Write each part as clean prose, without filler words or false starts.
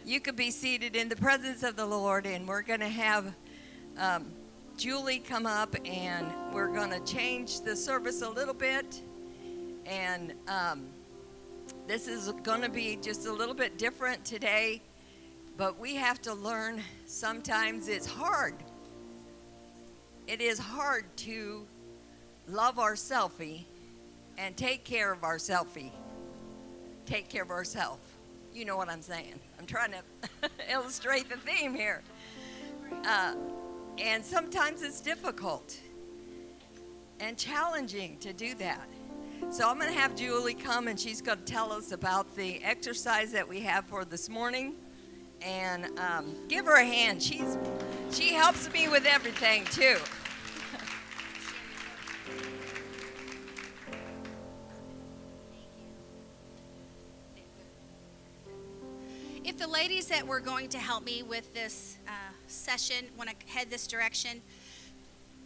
You could be seated in the presence of the Lord, and we're going to have Julie come up, and we're going to change the service a little bit. And this is going to be just a little bit different today, but we have to learn. Sometimes it's hard. It is hard to love our selfie and take care of our selfie. Take care of ourselves. You know what I'm saying. I'm trying to illustrate the theme here. And sometimes it's difficult and challenging to do that. So I'm going to have Julie come, and she's going to tell us about the exercise that we have for this morning. And give her a hand. She helps me with everything, too. If the ladies that were going to help me with this session want to head this direction.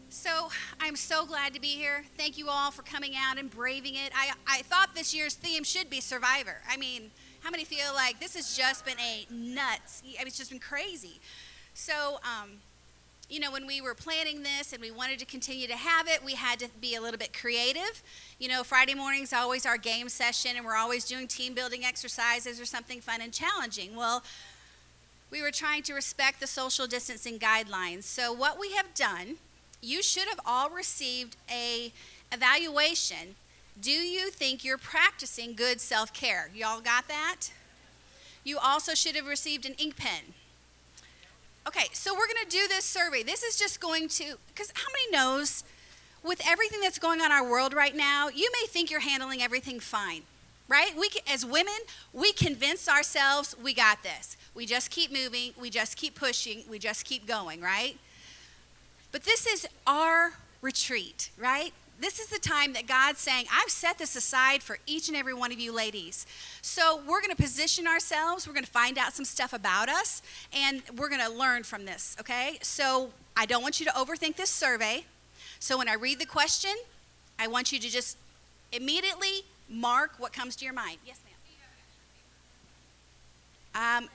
So I'm so glad to be here. Thank you all for coming out and braving it. I thought this year's theme should be Survivor. I mean, how many feel like this has just been a nuts, I mean, it's just been crazy. So, you know, when we were planning this and we wanted to continue to have it, we had to be a little bit creative. You know, Friday morning's always our game session, and we're always doing team building exercises or something fun and challenging. Well, we were trying to respect the social distancing guidelines. So what we have done, you should have all received a evaluation. Do you think you're practicing good self-care? Y'all got that? You also should have received an ink pen. Okay, so we're going to do this survey. This is just going to, because how many knows, with everything that's going on in our world right now, you may think you're handling everything fine, right? As women, we convince ourselves we got this. We just keep moving, we just keep pushing, we just keep going, right? But this is our retreat, right? This is the time that God's saying, I've set this aside for each and every one of you ladies. So we're going to position ourselves. We're going to find out some stuff about us, and we're going to learn from this, okay? So I don't want you to overthink this survey. So when I read the question, I want you to just immediately mark what comes to your mind. Yes, ma'am.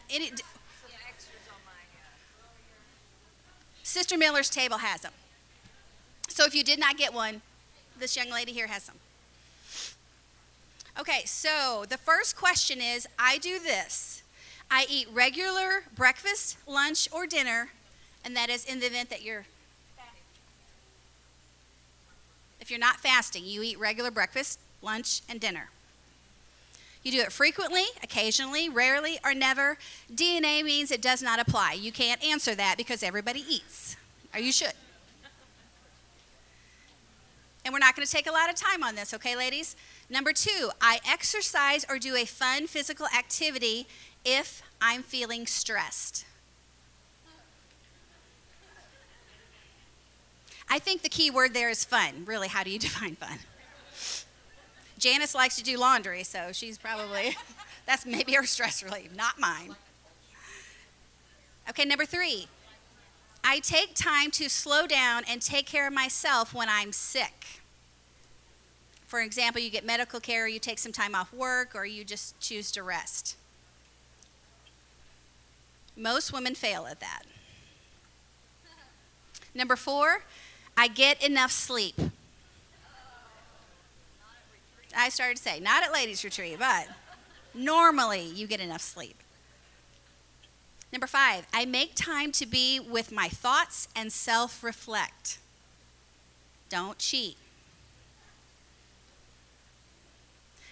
Sister Miller's table has them. So if you did not get one, this young lady here has some. Okay, so the first question is, I do this. I eat regular breakfast, lunch, or dinner, and that is in the event that you're fasting. If you're not fasting, you eat regular breakfast, lunch, and dinner. You do it frequently, occasionally, rarely, or never. DNA means it does not apply. You can't answer that because everybody eats, or you should. And we're not going to take a lot of time on this, okay, ladies? Number 2, I exercise or do a fun physical activity if I'm feeling stressed. I think the key word there is fun. Really, how do you define fun? Janice likes to do laundry, so she's probably, that's maybe her stress relief, not mine. Okay, number 3, I take time to slow down and take care of myself when I'm sick. For example, you get medical care, or you take some time off work, or you just choose to rest. Most women fail at that. Number 4, I get enough sleep. I started to say, not at ladies' retreat, but normally you get enough sleep. Number 5, I make time to be with my thoughts and self-reflect. Don't cheat.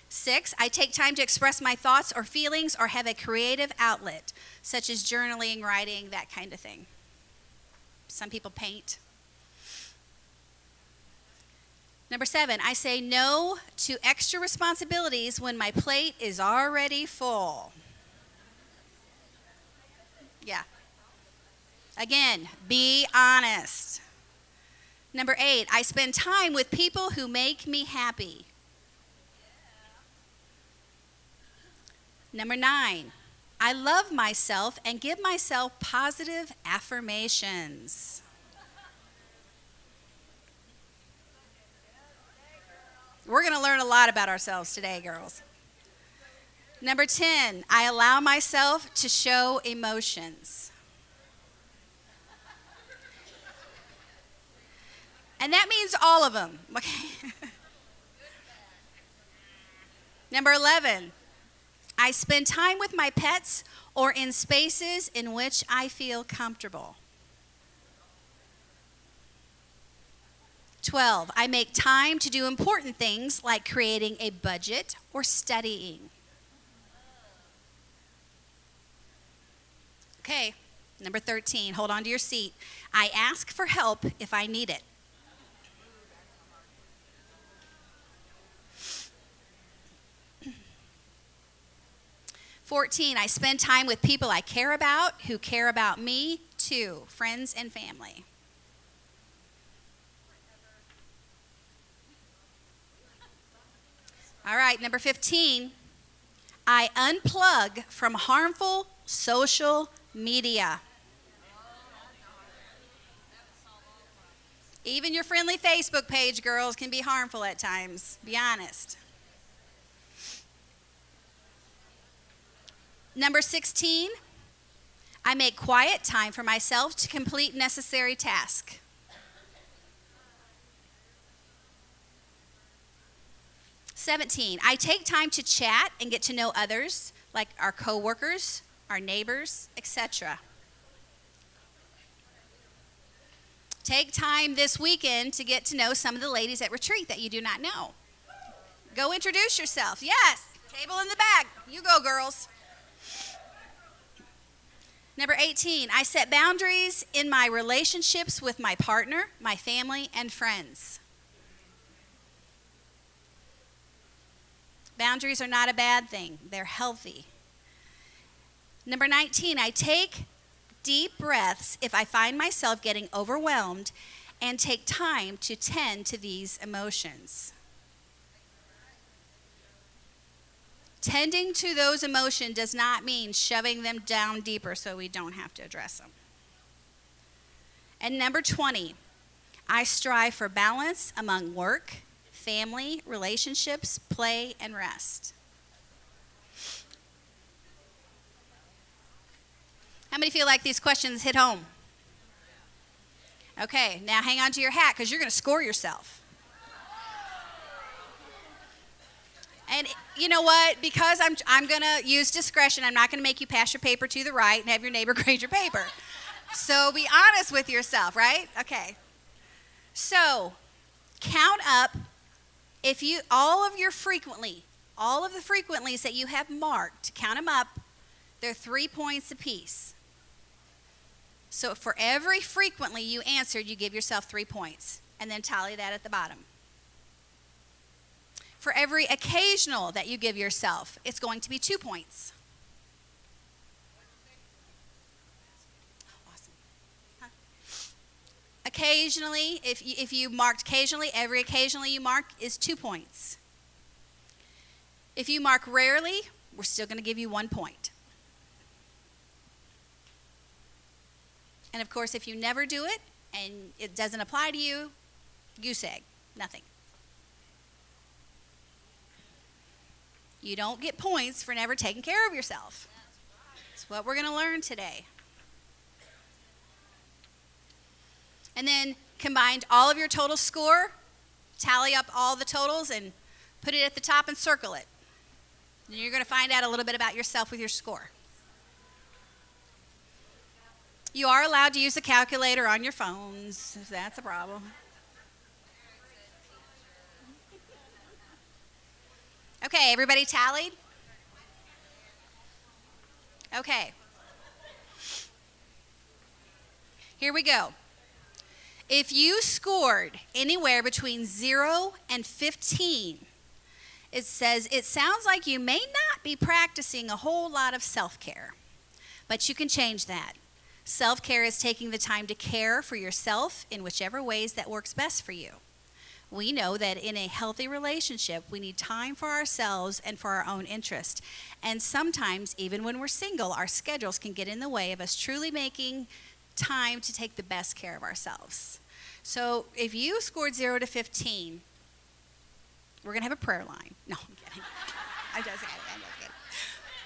6, I take time to express my thoughts or feelings or have a creative outlet, such as journaling, writing, that kind of thing. Some people paint. Number 7, I say no to extra responsibilities when my plate is already full. Yeah. Again, be honest. Number 8, I spend time with people who make me happy. Number 9, I love myself and give myself positive affirmations. We're going to learn a lot about ourselves today, girls. Number 10, I allow myself to show emotions. And that means all of them, okay? Number 11, I spend time with my pets or in spaces in which I feel comfortable. 12, I make time to do important things like creating a budget or studying. Okay, number 13, hold on to your seat. I ask for help if I need it. "14, I spend time with people I care about who care about me too, friends and family. All right, number 15, I unplug from harmful social media. Even your friendly Facebook page, girls, can be harmful at times. Be honest. Number 16, I make quiet time for myself to complete necessary tasks. "17, I take time to chat and get to know others, like our coworkers, our neighbors, etc. Take time this weekend to get to know some of the ladies at retreat that you do not know. Go introduce yourself. Yes, table in the back. You go, girls. Number 18, I set boundaries in my relationships with my partner, my family, and friends. Boundaries are not a bad thing. They're healthy. Number 19, I take deep breaths if I find myself getting overwhelmed and take time to tend to these emotions. Tending to those emotions does not mean shoving them down deeper so we don't have to address them. And number 20, I strive for balance among work, family, relationships, play, and rest. How many feel like these questions hit home? Okay, now hang on to your hat because you're going to score yourself. And you know what? Because I'm going to use discretion, I'm not going to make you pass your paper to the right and have your neighbor grade your paper. So be honest with yourself, right? Okay. So count up all of the frequentlies that you have marked, count them up. They're 3 points apiece. So for every frequently you answered, you give yourself 3 points, and then tally that at the bottom. For every occasional that you give yourself, it's going to be 2 points. Awesome. Huh? Occasionally, if you marked occasionally, every occasionally you mark is 2 points. If you mark rarely, we're still going to give you 1 point. And of course, if you never do it and it doesn't apply to you, goose egg, nothing. You don't get points for never taking care of yourself. That's what we're going to learn today. And then combine all of your total score, tally up all the totals, and put it at the top and circle it. And you're going to find out a little bit about yourself with your score. You are allowed to use a calculator on your phones, if that's a problem. Okay, everybody tallied? Okay. Here we go. If you scored anywhere between 0 and 15, it says, it sounds like you may not be practicing a whole lot of self-care, but you can change that. Self-care is taking the time to care for yourself in whichever ways that works best for you. We know that in a healthy relationship, we need time for ourselves and for our own interest. And sometimes, even when we're single, our schedules can get in the way of us truly making time to take the best care of ourselves. So if you scored 0 to 15, we're going to have a prayer line. No, I'm kidding. I'm just kidding.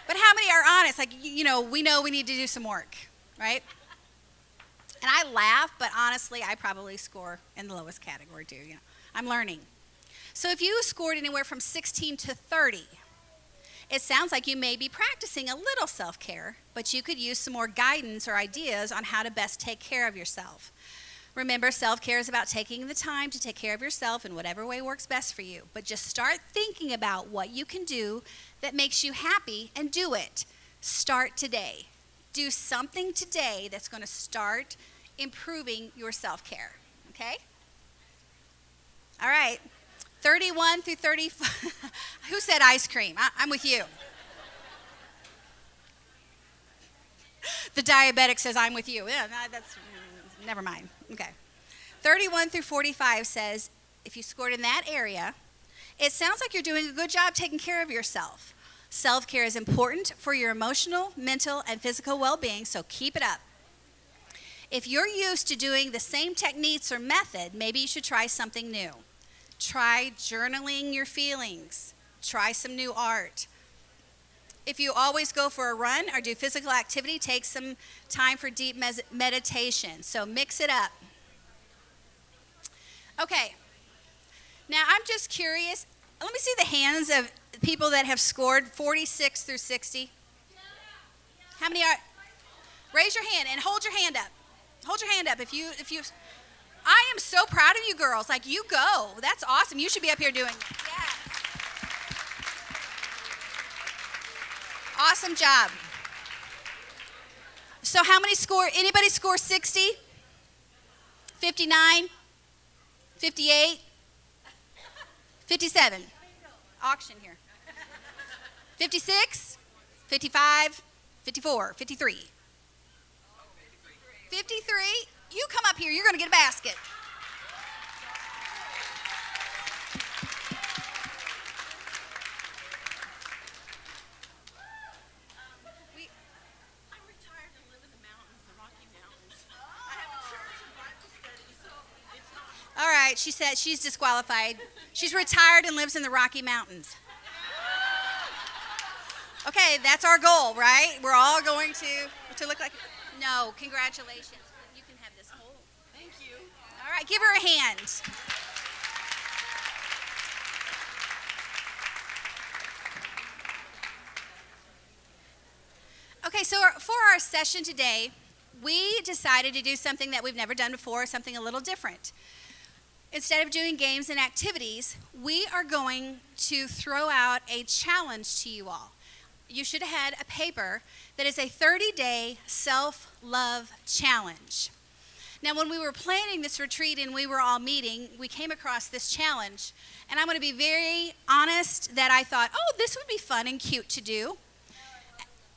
But how many are honest? Like, we know we need to do some work, right? And I laugh, but honestly, I probably score in the lowest category too. I'm learning. So if you scored anywhere from 16 to 30, it sounds like you may be practicing a little self-care, but you could use some more guidance or ideas on how to best take care of yourself. Remember, self-care is about taking the time to take care of yourself in whatever way works best for you. But just start thinking about what you can do that makes you happy and do it. Start today. Do something today that's going to start improving your self-care, okay? All right, 31 through 30. Who said ice cream? I'm with you. The diabetic says, I'm with you. Yeah, never mind. Okay. 31 through 45 says, if you scored in that area, it sounds like you're doing a good job taking care of yourself. Self-care is important for your emotional, mental, and physical well-being, so keep it up. If you're used to doing the same techniques or method, maybe you should try something new. Try journaling your feelings. Try some new art. If you always go for a run or do physical activity, take some time for deep meditation. So mix it up. Okay. Now I'm just curious. Let me see the hands of people that have scored 46 through 60. How many are? Raise your hand and hold your hand up. Hold your hand up if you. I am so proud of you girls. Like, you go. That's awesome. You should be up here doing it. Yeah. Awesome job. So how many score? Anybody score 60? 59? 58? 57? Auction here. 56? 55? 54? 53? 53? You come up here. You're going to get a basket. All right, she said she's disqualified. She's retired and lives in the Rocky Mountains. Okay, that's our goal, right? We're all going to look like... No, congratulations. You can have this whole... Thank you. All right, give her a hand. Okay, so for our session today, we decided to do something that we've never done before, something a little different. Instead of doing games and activities, we are going to throw out a challenge to you all. You should have had a paper that is a 30-day self-love challenge. Now, when we were planning this retreat and we were all meeting, we came across this challenge. And I'm going to be very honest that I thought, oh, this would be fun and cute to do.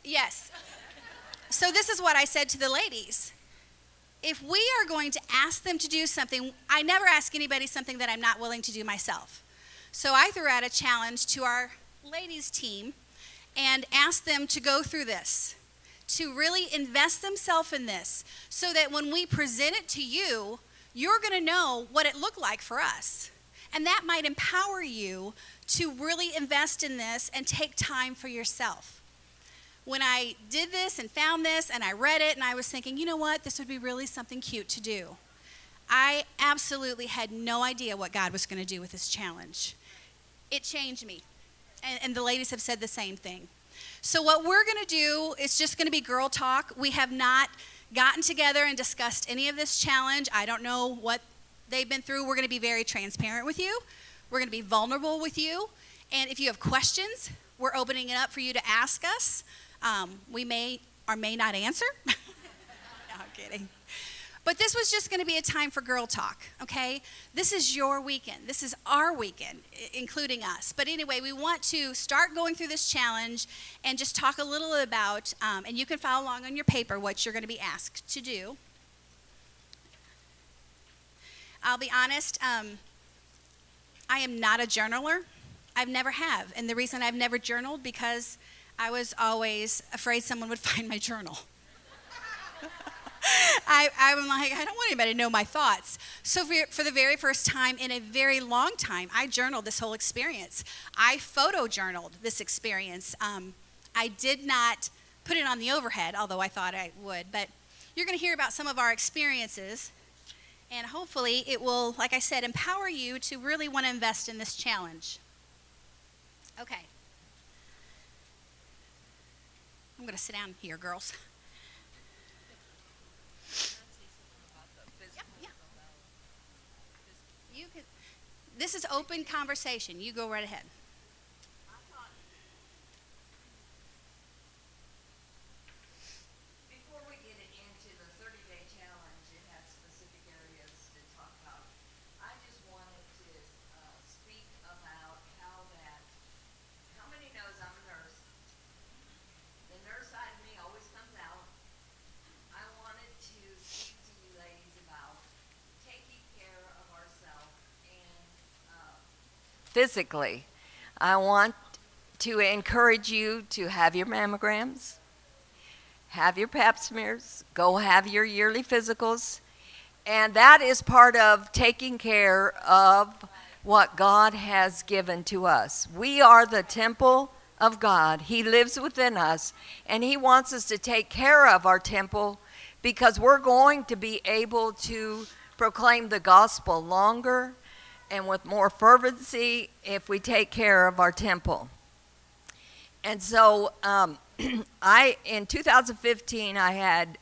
Yes. So this is what I said to the ladies. If we are going to ask them to do something, I never ask anybody something that I'm not willing to do myself. So I threw out a challenge to our ladies team and asked them to go through this, to really invest themselves in this, so that when we present it to you, you're going to know what it looked like for us. And that might empower you to really invest in this and take time for yourself. When I did this and found this and I read it and I was thinking, you know what, this would be really something cute to do. I absolutely had no idea what God was going to do with this challenge. It changed me. And the ladies have said the same thing. So what we're going to do is just going to be girl talk. We have not gotten together and discussed any of this challenge. I don't know what they've been through. We're going to be very transparent with you. We're going to be vulnerable with you. And if you have questions, we're opening it up for you to ask us. We may or may not answer. No, I'm kidding. But this was just going to be a time for girl talk, okay? This is your weekend. This is our weekend, including us. But anyway, we want to start going through this challenge and just talk a little about, and you can follow along on your paper, what you're going to be asked to do. I'll be honest, I am not a journaler. I've never have. And the reason I've never journaled, because I was always afraid someone would find my journal. I'm like, I don't want anybody to know my thoughts. So for the very first time in a very long time, I journaled this whole experience. I photo journaled this experience. I I did not put it on the overhead, although I thought I would. But you're going to hear about some of our experiences, and hopefully it will, like I said, empower you to really want to invest in this challenge. Okay. I'm going to sit down here, girls. Yeah. You can, this is open conversation. You go right ahead. Before we get into the 30-day challenge, it has specific areas to talk about. I just wanted to speak about how many knows I'm a nurse? The nurse side of me always comes out. I wanted to speak to you ladies about taking care of ourselves and physically. I want to encourage you to have your mammograms, have your pap smears, go have your yearly physicals, and that is part of taking care of what God has given to us. We are the temple of God. He lives within us, and He wants us to take care of our temple because we're going to be able to proclaim the gospel longer and with more fervency if we take care of our temple. And so in 2015, I had,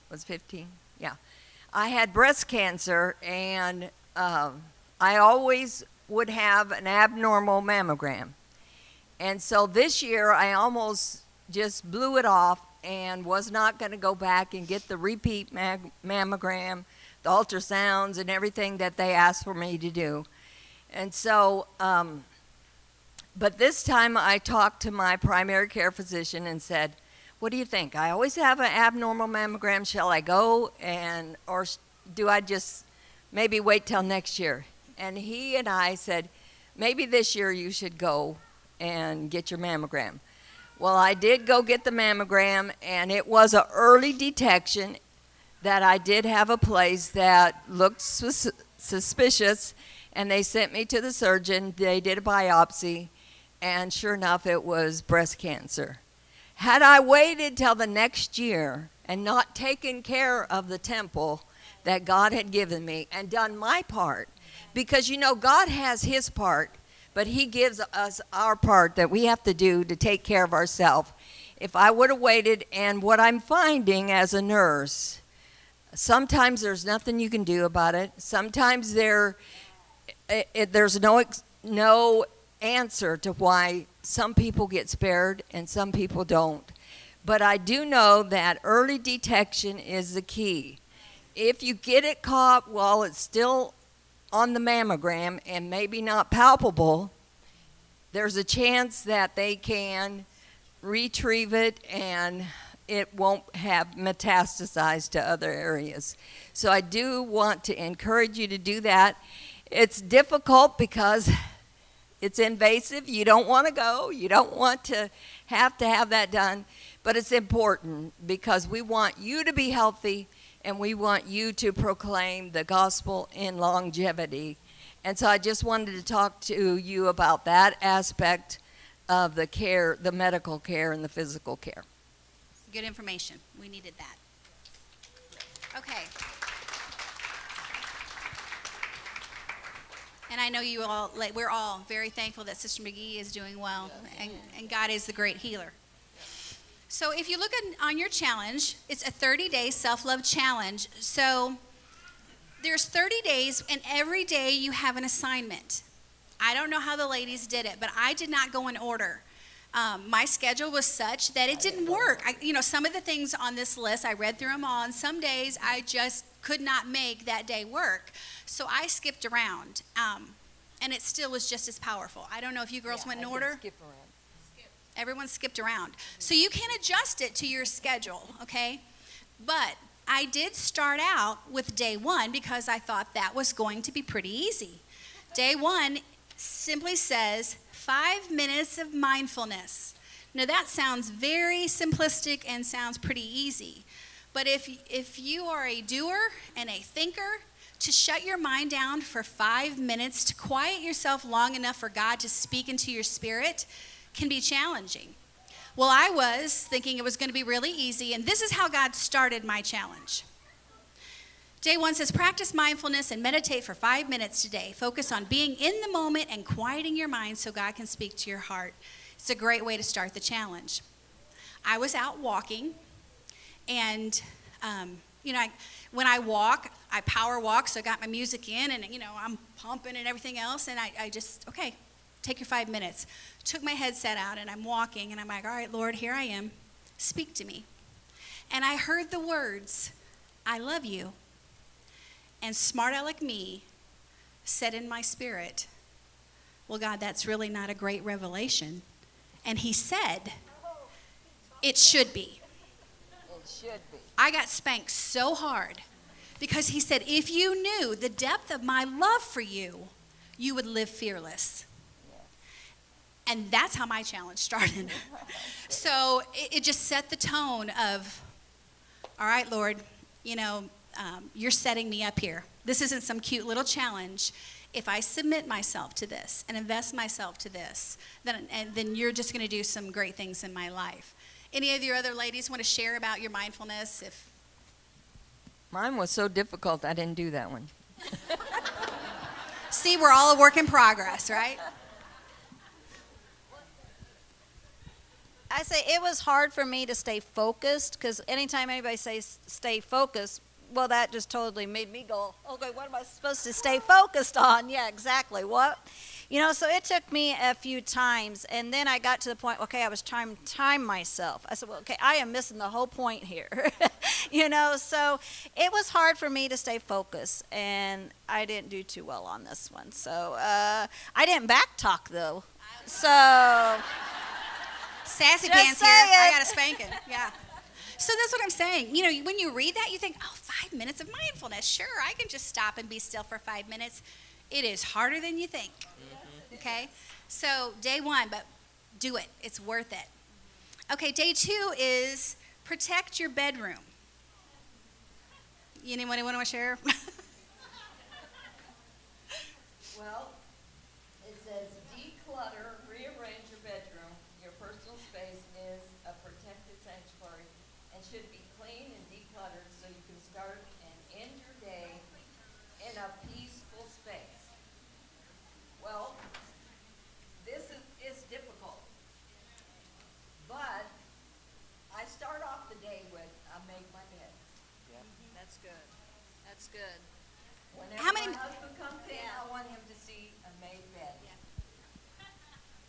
was 15? Yeah. I had breast cancer, and I always would have an abnormal mammogram. And so this year, I almost just blew it off and was not going to go back and get the repeat mammogram, the ultrasounds, and everything that they asked for me to do. And so, but this time I talked to my primary care physician and said, what do you think? I always have an abnormal mammogram. Shall I go, or do I just maybe wait till next year? And he and I said, maybe this year you should go and get your mammogram. Well, I did go get the mammogram, and it was an early detection that I did have a place that looked suspicious, and they sent me to the surgeon. They did a biopsy, and sure enough, it was breast cancer. Had I waited till the next year and not taken care of the temple that God had given me and done my part, because you know God has His part, but He gives us our part that we have to do to take care of ourselves. If I would have waited, and what I'm finding as a nurse, sometimes there's nothing you can do about it. Sometimes there's no answer to why some people get spared and some people don't. But I do know that early detection is the key. If you get it caught while it's still on the mammogram and maybe not palpable, there's a chance that they can retrieve it and it won't have metastasized to other areas. So I do want to encourage you to do that. It's difficult because it's invasive. You don't want to go. You don't want to have that done. But it's important because we want you to be healthy and we want you to proclaim the gospel in longevity. And so I just wanted to talk to you about that aspect of the care, the medical care and the physical care. Good information. We needed that. Okay. And I know you all, we're all very thankful that Sister McGee is doing well, and God is the great healer. So if you look on your challenge, it's a 30-day self-love challenge. So there's 30 days, and every day you have an assignment. I don't know how the ladies did it, but I did not go in order. My schedule was such that it didn't work. Some of the things on this list, I read through them all, and some days I just could not make that day work. So I skipped around, and it still was just as powerful. I don't know if you girls went in order. Everyone skipped around. So you can adjust it to your schedule, okay? But I did start out with day one because I thought that was going to be pretty easy. Day one simply says 5 minutes of mindfulness. Now that sounds very simplistic and sounds pretty easy. But if you are a doer and a thinker, to shut your mind down for 5 minutes, to quiet yourself long enough for God to speak into your spirit, can be challenging. Well, I was thinking it was going to be really easy, and this is how God started my challenge. Day 1 says, practice mindfulness and meditate for 5 minutes today. Focus on being in the moment and quieting your mind so God can speak to your heart. It's a great way to start the challenge. I was out walking, and when I walk, I power walk, so I got my music in, and I'm pumping and everything else, and I just, okay, take your 5 minutes. Took my headset out, and I'm walking, and I'm like, all right, Lord, here I am. Speak to me. And I heard the words, I love you. And smart aleck me said in my spirit, well, God, that's really not a great revelation. And he said, it should be. It should be. I got spanked so hard because he said, if you knew the depth of my love for you, you would live fearless. Yeah. And that's how my challenge started. So it just set the tone of, all right, Lord, you're setting me up here. This isn't some cute little challenge. If I submit myself to this and invest myself to this, then you're just going to do some great things in my life. Any of your other ladies want to share about your mindfulness? Mine was so difficult, I didn't do that one. See, we're all a work in progress, right? I say it was hard for me to stay focused, because anytime anybody says stay focused, well, that just totally made me go, okay, what am I supposed to stay focused on? Yeah, exactly. What? So it took me a few times, and then I got to the point, okay, I was trying to time myself. I said, well, okay, I am missing the whole point here. So it was hard for me to stay focused, and I didn't do too well on this one. So I didn't back talk, though. So Sassy just pants here. saying. I got a spanking. Yeah. So that's what I'm saying. When you read that, you think, 5 minutes of mindfulness. Sure, I can just stop and be still for 5 minutes. It is harder than you think. Okay? So day 1, but do it. It's worth it. Okay, day 2 is protect your bedroom. Anyone want to share? Well, it says declutter, rearrange your bedroom. Your personal space is a protected sanctuary and should be clean and decluttered so you can start and end your day in a peaceful space. Well, this is difficult, but I start off the day with I make my bed. That's good. That's good. Whenever How many- my husband comes in, I want him to see a made bed.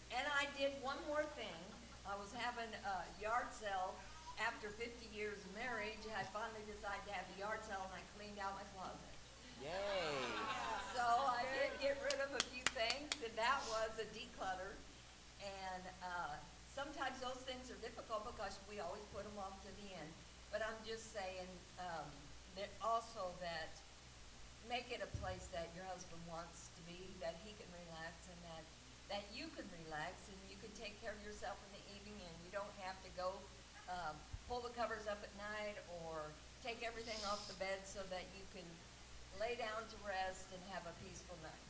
And I did one more thing. I was having a yard sale after 50 years of marriage. I finally decided to have a yard sale, and I cleaned out my closet. Yay. So I did get rid of a few things, and that was a declutter. And sometimes those things are difficult because we always put them off to the end. But I'm just saying that also that make it a place that your husband wants to be, that he can relax, and that you can relax, and you can take care of yourself in the evening, and you don't have to go pull the covers up at night or take everything off the bed so that you can lay down to rest and have a peaceful night.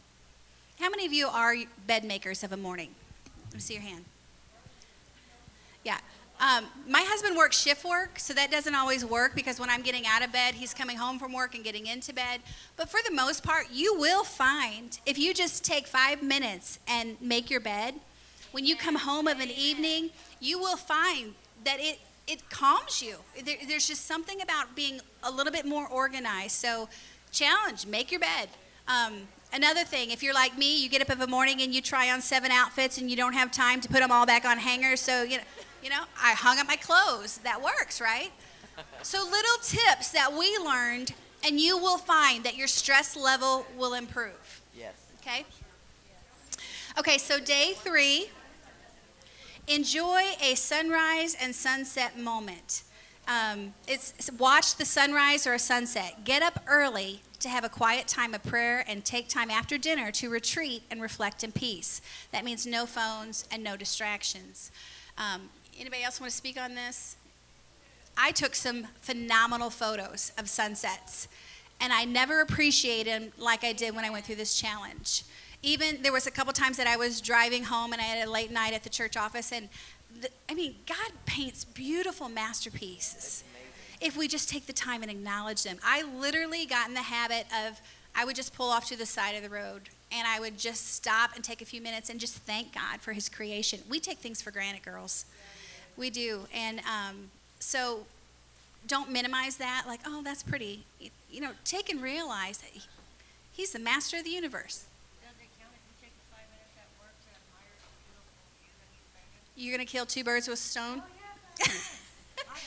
How many of you are bed makers of a morning? Let me see your hand. Yeah. My husband works shift work, so that doesn't always work because when I'm getting out of bed, he's coming home from work and getting into bed. But for the most part, you will find, if you just take 5 minutes and make your bed, when you come home of an evening, you will find that it calms you. There's just something about being a little bit more organized. So challenge, make your bed. Another thing, if you're like me, you get up in the morning and you try on 7 outfits and you don't have time to put them all back on hangers. So, I hung up my clothes. That works, right? So little tips that we learned, and you will find that your stress level will improve. Yes. Okay? Okay, so day 3, enjoy a sunrise and sunset moment. It's watch the sunrise or a sunset. Get up early to have a quiet time of prayer and take time after dinner to retreat and reflect in peace. That means no phones and no distractions. Anybody else want to speak on this? I took some phenomenal photos of sunsets, and I never appreciated them like I did when I went through this challenge. Even there was a couple times that I was driving home and I had a late night at the church office, and God paints beautiful masterpieces if we just take the time and acknowledge them. I literally got in the habit of, I would just pull off to the side of the road and I would just stop and take a few minutes and just thank God for his creation. We take things for granted, girls. We do. And so don't minimize that, like, oh, that's pretty. You know, take and realize that he's the master of the universe. Does it count if you take the 5 minutes at work to admire the beautiful view that he's painted? You're going to kill 2 birds with a stone? Oh, yeah. I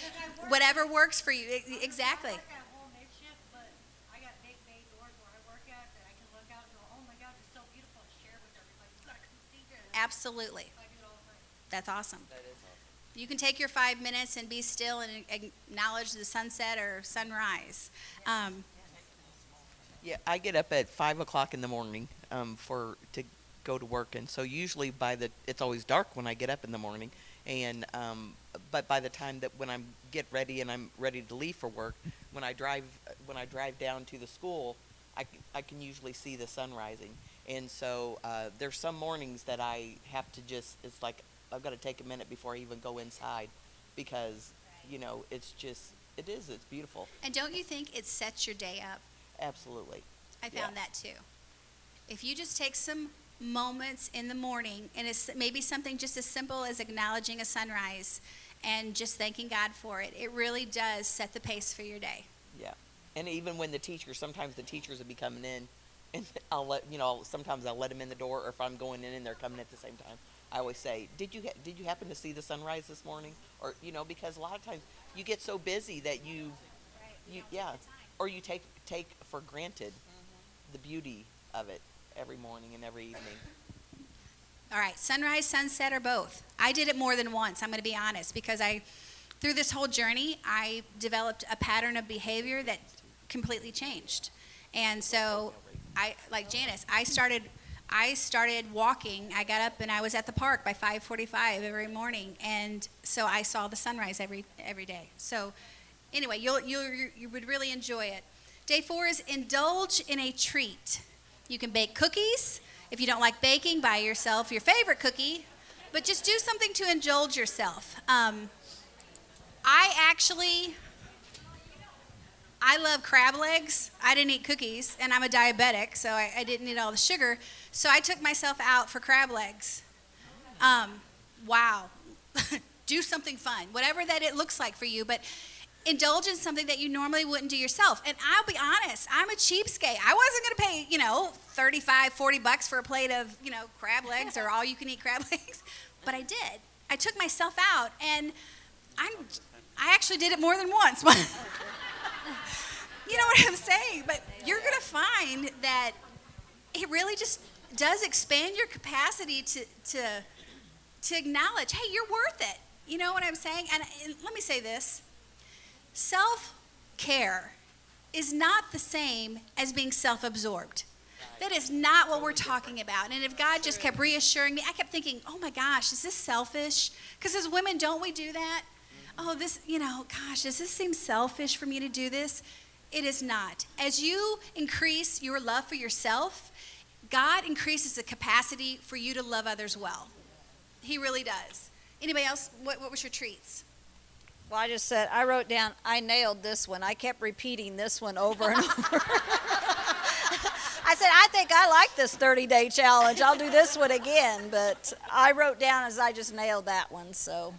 work Whatever works for you. Exactly. I work at home mid shift, but I got big bay doors where I work at that I can look out and go, oh my God, it's so beautiful, and share with everybody. You gotta come see this. Absolutely. I do it all the time. That's awesome. You can take your 5 minutes and be still and acknowledge the sunset or sunrise. Yeah, I get up at 5 o'clock in the morning to go to work, and so usually it's always dark when I get up in the morning, and but by the time that when I get ready and I'm ready to leave for work, when I drive down to the school, I can usually see the sun rising, and so there's some mornings that I have to it's like I've got to take a minute before I even go inside, because it's beautiful. And don't you think it sets your day up? Absolutely. I found that too. If you just take some moments in the morning, and it's maybe something just as simple as acknowledging a sunrise and just thanking God for it, it really does set the pace for your day. Yeah. And even when sometimes the teachers will be coming in, and sometimes I'll let them in the door, or if I'm going in and they're coming at the same time, I always say, did you happen to see the sunrise this morning? Or, because a lot of times you get so busy that or you take for granted the beauty of it every morning and every evening. All right, sunrise, sunset, or both. I did it more than once, I'm going to be honest, because through this whole journey, I developed a pattern of behavior that completely changed. And so, like Janice, I started walking. I got up and I was at the park by 5:45 every morning, and so I saw the sunrise every day. So, anyway, you would really enjoy it. Day 4 is indulge in a treat. You can bake cookies. If you don't like baking, buy yourself your favorite cookie, but just do something to indulge yourself. I love crab legs. I didn't eat cookies, and I'm a diabetic, so I didn't eat all the sugar. So I took myself out for crab legs. Wow. Do something fun, whatever that it looks like for you, but indulge in something that you normally wouldn't do yourself. And I'll be honest, I'm a cheapskate. I wasn't going to pay, $35, $40 for a plate of, crab legs or all you can eat crab legs, but I did. I took myself out, and I actually did it more than once. You know what I'm saying? But you're going to find that it really just does expand your capacity to acknowledge, hey, you're worth it. You know what I'm saying? And let me say this. Self-care is not the same as being self-absorbed. That is not what we're talking about. And if God just kept reassuring me, I kept thinking, oh my gosh, is this selfish? Because as women, don't we do that? Oh, this, gosh, does this seem selfish for me to do this? It is not. As you increase your love for yourself, God increases the capacity for you to love others well. He really does. Anybody else? What was your treats? Well, I wrote down, I nailed this one. I kept repeating this one over and over. I said, I think I like this 30-day challenge. I'll do this one again. But I wrote down as I just nailed that one, so.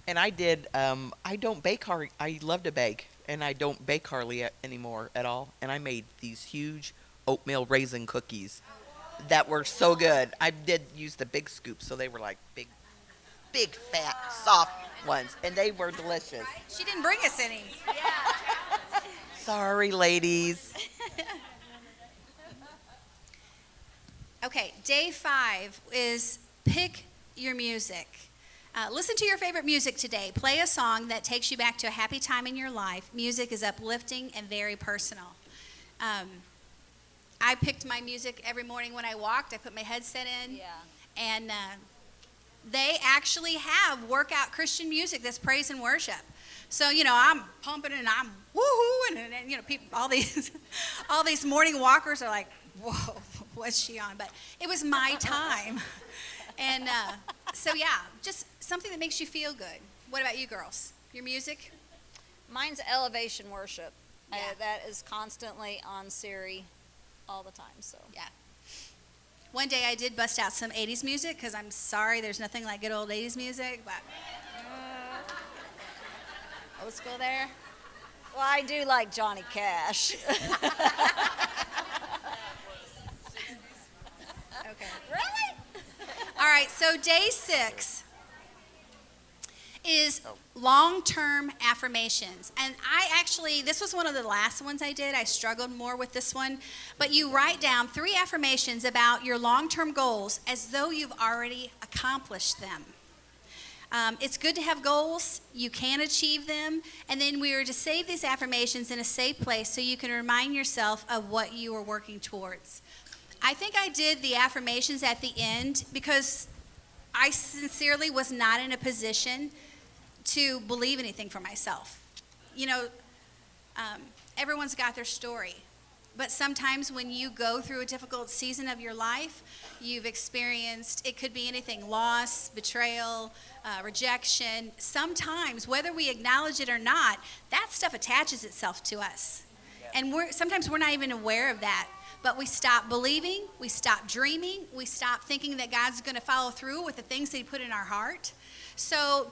And I did, I don't bake hard. I love to bake, and I don't bake hardly anymore at all. And I made these huge oatmeal raisin cookies that were so good. I did use the big scoop, so they were like big, fat, soft ones, and they were delicious. She didn't bring us any. Sorry, ladies. Okay, day 5 is pick your music. Listen to your favorite music today. Play a song that takes you back to a happy time in your life. Music is uplifting and very personal. I picked my music every morning when I walked. I put my headset in. Yeah. And they actually have workout Christian music that's praise and worship. So, I'm pumping and I'm woohoo, and people, all these morning walkers are like, whoa, what's she on? But it was my time. And so, yeah, just something that makes you feel good. What about you girls? Your music? Mine's elevation worship. Yeah. That is constantly on Siri all the time. So Yeah. One day I did bust out some 80s music because I'm sorry, there's nothing like good old 80s music, but let's go there. well, I do like Johnny Cash. Okay. Really? All right, so day 6 is long-term affirmations. And this was one of the last ones I did. I struggled more with this one. But you write down 3 affirmations about your long-term goals as though you've already accomplished them. It's good to have goals. You can achieve them. And then we are to save these affirmations in a safe place so you can remind yourself of what you are working towards. I think I did the affirmations at the end because I sincerely was not in a position to believe anything for myself. You know, everyone's got their story. But sometimes when you go through a difficult season of your life, you've experienced, it could be anything, loss, betrayal, rejection. Sometimes, whether we acknowledge it or not, that stuff attaches itself to us. And sometimes we're not even aware of that. But we stop believing, we stop dreaming, we stop thinking that God's going to follow through with the things that He put in our heart. So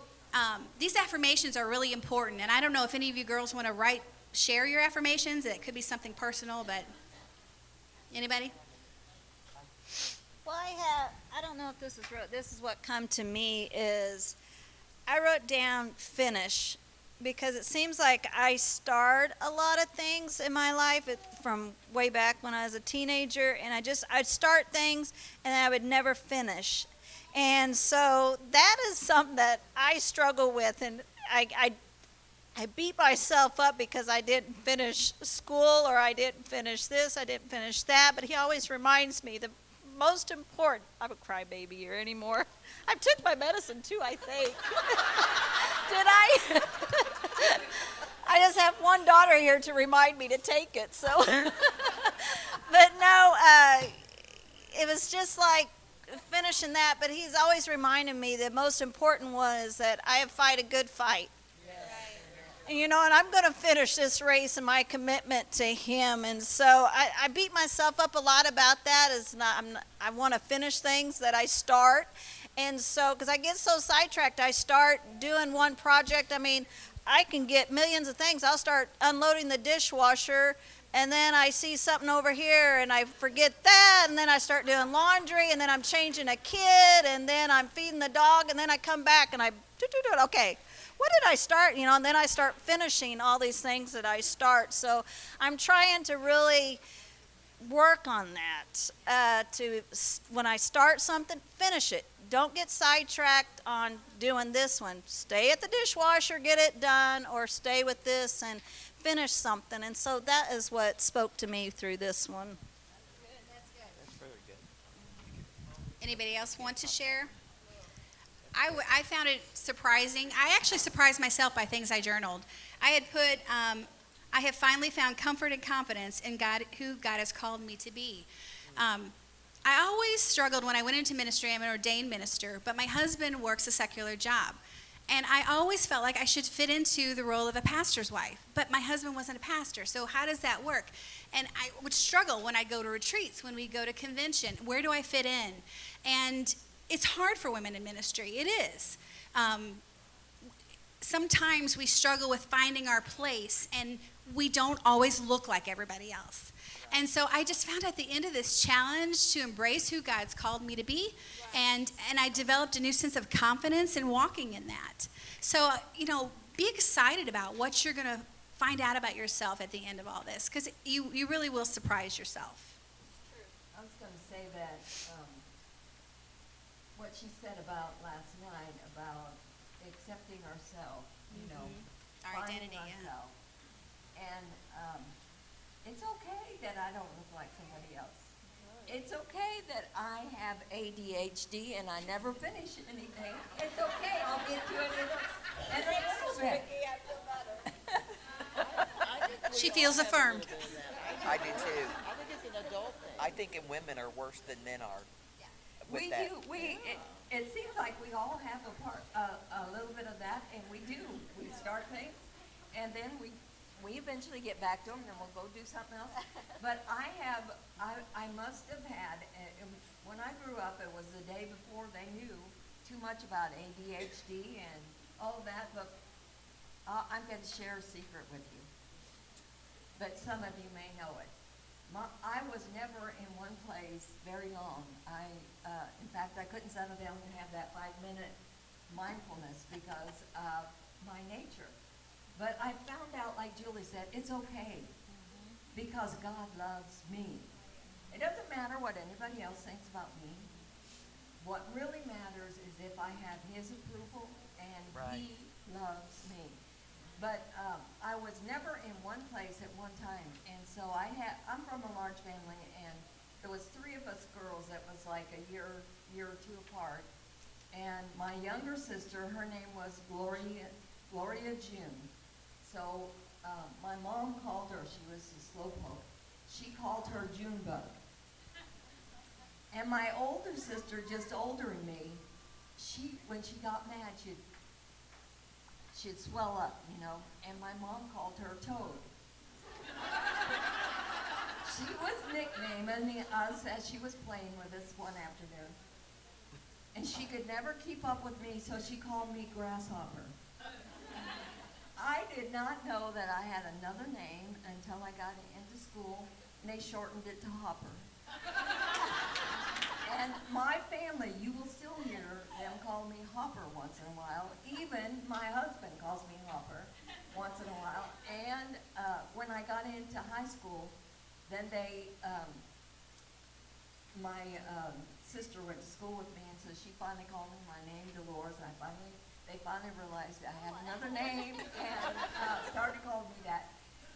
these affirmations are really important. And I don't know if any of you girls want to share your affirmations. It could be something personal, but anybody? Well, I don't know if this is what come to me is I wrote down finish because it seems like I start a lot of things in my life from way back when I was a teenager, and I'd start things and I would never finish. And so that is something that I struggle with, and I beat myself up because I didn't finish school or I didn't finish this, I didn't finish that, but He always reminds me the most important. I'm a crybaby here anymore. I took my medicine too, I think. Did I? I just have one daughter here to remind me to take it, so. But no, it was just like finishing that, but He's always reminding me the most important one is that I have fight a good fight. And I'm going to finish this race in my commitment to Him. And so I beat myself up a lot about that. I want to finish things that I start. And so, because I get so sidetracked, I start doing one project. I mean, I can get millions of things. I'll start unloading the dishwasher, and then I see something over here, and I forget that, and then I start doing laundry, and then I'm changing a kid, and then I'm feeding the dog, and then I come back, and okay. What did I start? And then I start finishing all these things that I start. So I'm trying to really work on that. When I start something, finish it. Don't get sidetracked on doing this one. Stay at the dishwasher, get it done, or stay with this and finish something. And so that is what spoke to me through this one. That's good. That's very good. Anybody else want to share? I found it surprising. I actually surprised myself by things I journaled. I had put, I have finally found comfort and confidence in God, who God has called me to be. I always struggled when I went into ministry. I'm an ordained minister, but my husband works a secular job. And I always felt like I should fit into the role of a pastor's wife. But my husband wasn't a pastor, so how does that work? And I would struggle when I go to retreats, when we go to convention. Where do I fit in? And it's hard for women in ministry. It is. Sometimes we struggle with finding our place, and we don't always look like everybody else. And so I just found at the end of this challenge to embrace who God's called me to be, and I developed a new sense of confidence in walking in that. So, be excited about what you're going to find out about yourself at the end of all this, because you really will surprise yourself. I was going to say that what she said about last night about accepting ourselves, Our finding identity, yeah. ourselves. And it's okay that I don't look like somebody else. It's okay that I have ADHD and I never finish anything. It's okay. I'll get to it in a little bit. She feels affirmed. I do too. I think it's an adult thing. I think women are worse than men are. with We that. do. It seems like we all have a little bit of that, and we do. We start things, and then we eventually get back to them, and then we'll go do something else. But I must have had, when I grew up, it was the day before they knew too much about ADHD and all of that, but I'm going to share a secret with you. But some of you may know it. I was never in one place very long. In fact, I couldn't settle down and have that 5-minute mindfulness because of my nature. But I found out, like Julie said, it's okay because God loves me. It doesn't matter what anybody else thinks about me. What really matters is if I have His approval and Right. He loves me. But I was never in one place at one time, and so I'm from a large family, and there was 3 of us girls that was like a year or 2 apart. And my younger sister, her name was Gloria June. So my mom called her, she was a slowpoke, she called her Junebug. And my older sister, just older than me, when she got mad, she'd swell up, and my mom called her Toad. She was nicknaming us as she was playing with us one afternoon. And she could never keep up with me, so she called me Grasshopper. I did not know that I had another name until I got into school, and they shortened it to Hopper. And my family, you will still hear them call me Hopper once in a while. Even my husband calls me Hopper once in a while. And when I got into high school, then my sister went to school with me, and so she finally called me my name, Dolores, and they finally realized I had another name and started calling me that.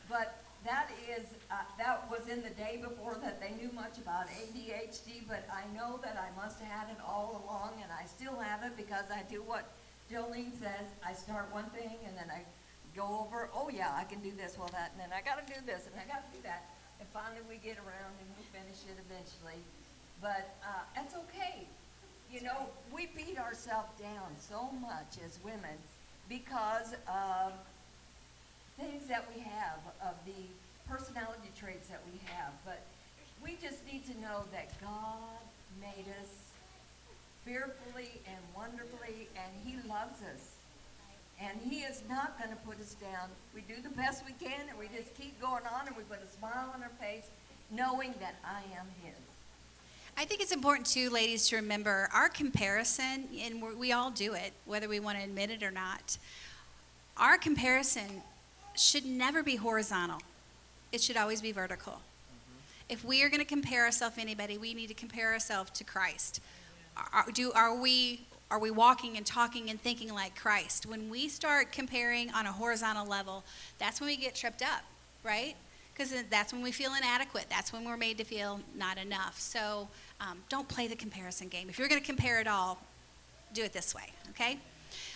But that was in the day before that they knew much about ADHD, but I know that I must have had it all along, and I still have it because I do what Jolene says. I start one thing, and then I go over, oh yeah, I can do this, well that, and then I gotta do this, and I gotta do that. And finally we get around and we finish it eventually. But that's okay. We beat ourselves down so much as women because of things that we have, of the personality traits that we have. But we just need to know that God made us fearfully and wonderfully, and He loves us. And He is not going to put us down. We do the best we can, and we just keep going on, and we put a smile on our face, knowing that I am His. I think it's important too, ladies, to remember our comparison, and we all do it, whether we want to admit it or not. Our comparison should never be horizontal. It should always be vertical. If we are going to compare ourselves to anybody, we need to compare ourselves to Christ. Are we walking and talking and thinking like Christ? When we start comparing on a horizontal level, that's when we get tripped up, right? Because that's when we feel inadequate. That's when we're made to feel not enough. So don't play the comparison game. If you're going to compare it all, do it this way, okay?